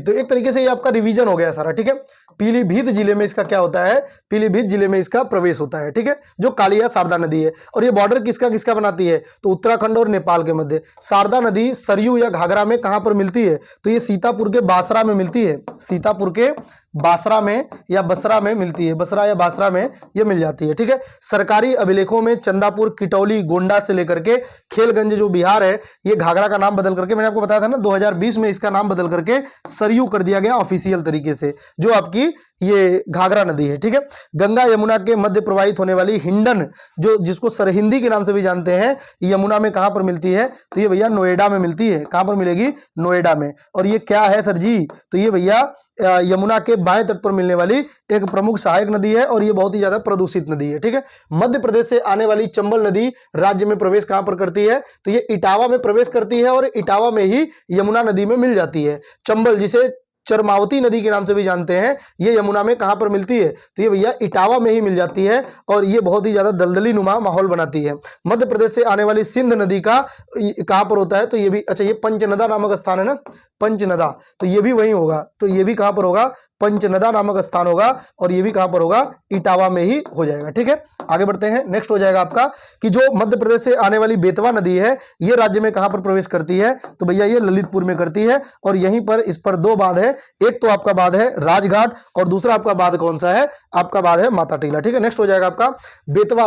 तो एक तरीके से ये आपका रिवीजन हो गया सारा, ठीक है। पीलीभीत जिले में इसका क्या होता है? पीलीभीत जिले में इसका प्रवेश होता है, ठीक है, जो काली या शारदा नदी है। और ये बॉर्डर किसका बनाती है? तो उत्तराखंड और नेपाल के मध्य। शारदा नदी सरयू या घाघरा में कहां पर मिलती है? तो ये सीतापुर के बासरा में मिलती है, सीतापुर के बासरा में या बसरा में मिलती है, बसरा या बासरा में ये मिल जाती है, ठीक है। सरकारी अभिलेखों में चंदापुर, किटौली, गोंडा से लेकर के खेलगंज जो बिहार है, ये घाघरा का नाम बदल करके, मैंने आपको बताया था ना 2020 में इसका नाम बदल करके सरयू कर दिया गया ऑफिशियल तरीके से, जो आपकी ये घाघरा नदी है, ठीक है। गंगा यमुना के मध्य प्रवाहित होने वाली हिंडन, जो जिसको सरहिंदी के नाम से भी जानते हैं, यमुना में कहां पर मिलती है? तो ये भैया नोएडा में मिलती है। कहां पर मिलेगी? नोएडा में। और ये क्या है सर जी? तो ये भैया यमुना के बाएं तट पर मिलने वाली एक प्रमुख सहायक नदी है, और ये बहुत ही ज्यादा प्रदूषित नदी है, ठीक है। मध्य प्रदेश से आने वाली चंबल नदी राज्य में प्रवेश कहां पर करती है? तो ये इटावा में प्रवेश करती है, और इटावा में ही यमुना नदी में मिल जाती है। चंबल, जिसे चरमावती नदी के नाम से भी जानते हैं, ये यमुना में कहां पर मिलती है? तो ये भैया इटावा में ही मिल जाती है, और ये बहुत ही ज्यादा दलदली नुमा माहौल बनाती है। मध्य प्रदेश से आने वाली सिंध नदी का कहां पर होता है? तो ये भी, अच्छा, ये पंचनदा नामक स्थान है ना, पंचनदा, तो ये भी वही होगा। तो ये भी कहां पर होगा? पंचनदा नामक स्थान होगा, और ये भी कहां पर होगा? इटावा में ही हो जाएगा, ठीक है। आगे बढ़ते हैं, नेक्स्ट हो जाएगा आपका कि जो मध्य प्रदेश से आने वाली बेतवा नदी है, ये राज्य में कहां पर प्रवेश करती है? तो भैया ये ललितपुर में करती है। और यहीं पर इस पर दो बांध है, एक तो आपका बांध है राजघाट, और दूसरा आपका बांध कौन सा है? आपका बांध है माता टीला, ठीक है। नेक्स्ट हो जाएगा आपका बेतवा,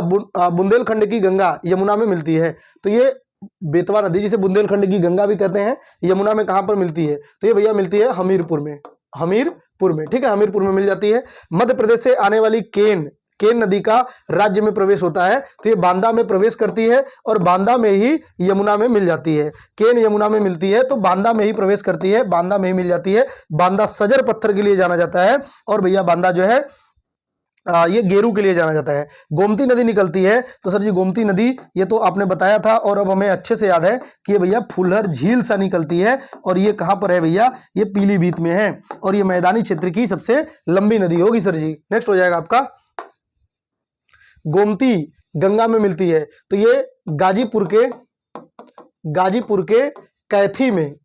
बुंदेलखंड की गंगा यमुना में मिलती है। तो ये बेतवा नदी, जिसे बुंदेलखंड की गंगा भी कहते हैं, यमुना में कहां पर मिलती है? तो ये भैया मिलती है हमीरपुर में, ठीक है, हमीरपुर में मिल जाती है। मध्य प्रदेश से आने वाली केन नदी का राज्य में प्रवेश होता है, तो ये बांदा में प्रवेश करती है, और बांदा में ही यमुना में मिल जाती है। केन यमुना में मिलती है, तो बांदा में ही प्रवेश करती है, बांदा में ही मिल जाती है। बांदा सजर पत्थर के लिए जाना जाता है, और भैया बांदा जो है ये गेरू के लिए जाना जाता है। गोमती नदी निकलती है, तो सर जी गोमती नदी ये तो आपने बताया था, और अब हमें अच्छे से याद है कि ये भैया फुलहर झील से निकलती है, और ये कहां पर है भैया, ये पीलीभीत में है, और ये मैदानी क्षेत्र की सबसे लंबी नदी होगी सर जी। नेक्स्ट हो जाएगा आपका गोमती गंगा में मिलती है, तो ये गाजीपुर के कैथी में,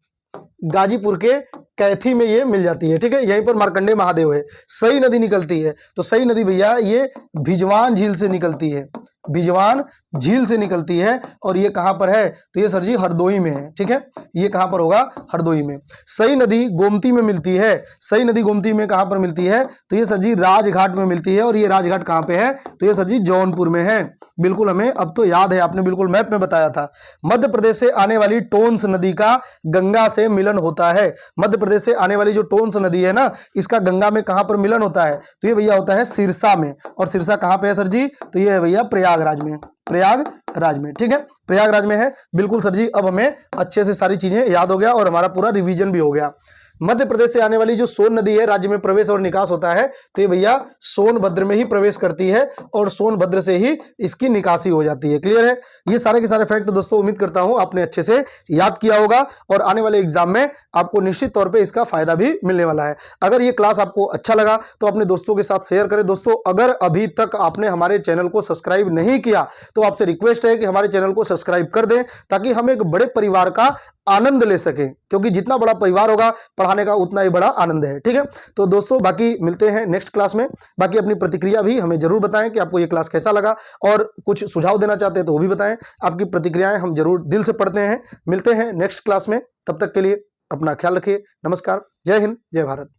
गाजीपुर के कैथी में ये मिल जाती है, ठीक है। यहीं पर मार्कंडेय महादेव है। सई नदी निकलती है, तो सई नदी भैया ये भिजवान झील से निकलती है, भिजवान झील से निकलती है, और ये कहां पर है, तो ये सर जी हरदोई में है, ठीक है। ये कहां पर होगा, हरदोई में। सई नदी गोमती में मिलती है, सई नदी गोमती में कहां पर मिलती है, तो ये सर जी राजघाट में मिलती है, और ये राजघाट कहां पे है, तो ये सर जी जौनपुर में है। बिल्कुल हमें अब तो याद है, आपने बिल्कुल मैप में बताया था। मध्य प्रदेश से आने वाली टोंस नदी का गंगा से मिलन होता है। मध्य प्रदेश से आने वाली जो टोंस नदी है ना, इसका गंगा में कहां पर मिलन होता है, तो ये भैया होता है सिरसा में। और सिरसा कहां पे है सर जी, तो ये है भैया प्रयागराज में, प्रयागराज में, ठीक है, प्रयागराज में है। बिल्कुल सर जी, अब हमें अच्छे से सारी चीजें याद हो गया और हमारा पूरा रिवीजन भी हो गया। मध्य प्रदेश से आने वाली जो सोन नदी है, राज्य में प्रवेश और निकास होता है, तो ये भैया सोनभद्र में ही प्रवेश करती है, और सोनभद्र से ही इसकी निकासी हो जाती है। क्लियर है। ये सारे के सारे फैक्ट दोस्तों उम्मीद करता हूं आपने अच्छे से याद किया होगा, और आने वाले एग्जाम में आपको निश्चित तौर पे इसका फायदा भी मिलने वाला है। अगर ये क्लास आपको अच्छा लगा तो अपने दोस्तों के साथ शेयर करें। दोस्तों अगर अभी तक आपने हमारे चैनल को सब्सक्राइब नहीं किया तो आपसे रिक्वेस्ट है कि हमारे चैनल को सब्सक्राइब कर दें, ताकि हम एक बड़े परिवार का आनंद ले सकें, क्योंकि जितना बड़ा परिवार होगा पढ़ाने का उतना ही बड़ा आनंद है, ठीक है। तो दोस्तों बाकी मिलते हैं नेक्स्ट क्लास में। बाकी अपनी प्रतिक्रिया भी हमें जरूर बताएं कि आपको ये क्लास कैसा लगा, और कुछ सुझाव देना चाहते हैं तो वो भी बताएं। आपकी प्रतिक्रियाएं हम जरूर दिल से पढ़ते हैं। मिलते हैं नेक्स्ट क्लास में, तब तक के लिए अपना ख्याल रखिए। नमस्कार, जय हिंद, जय भारत।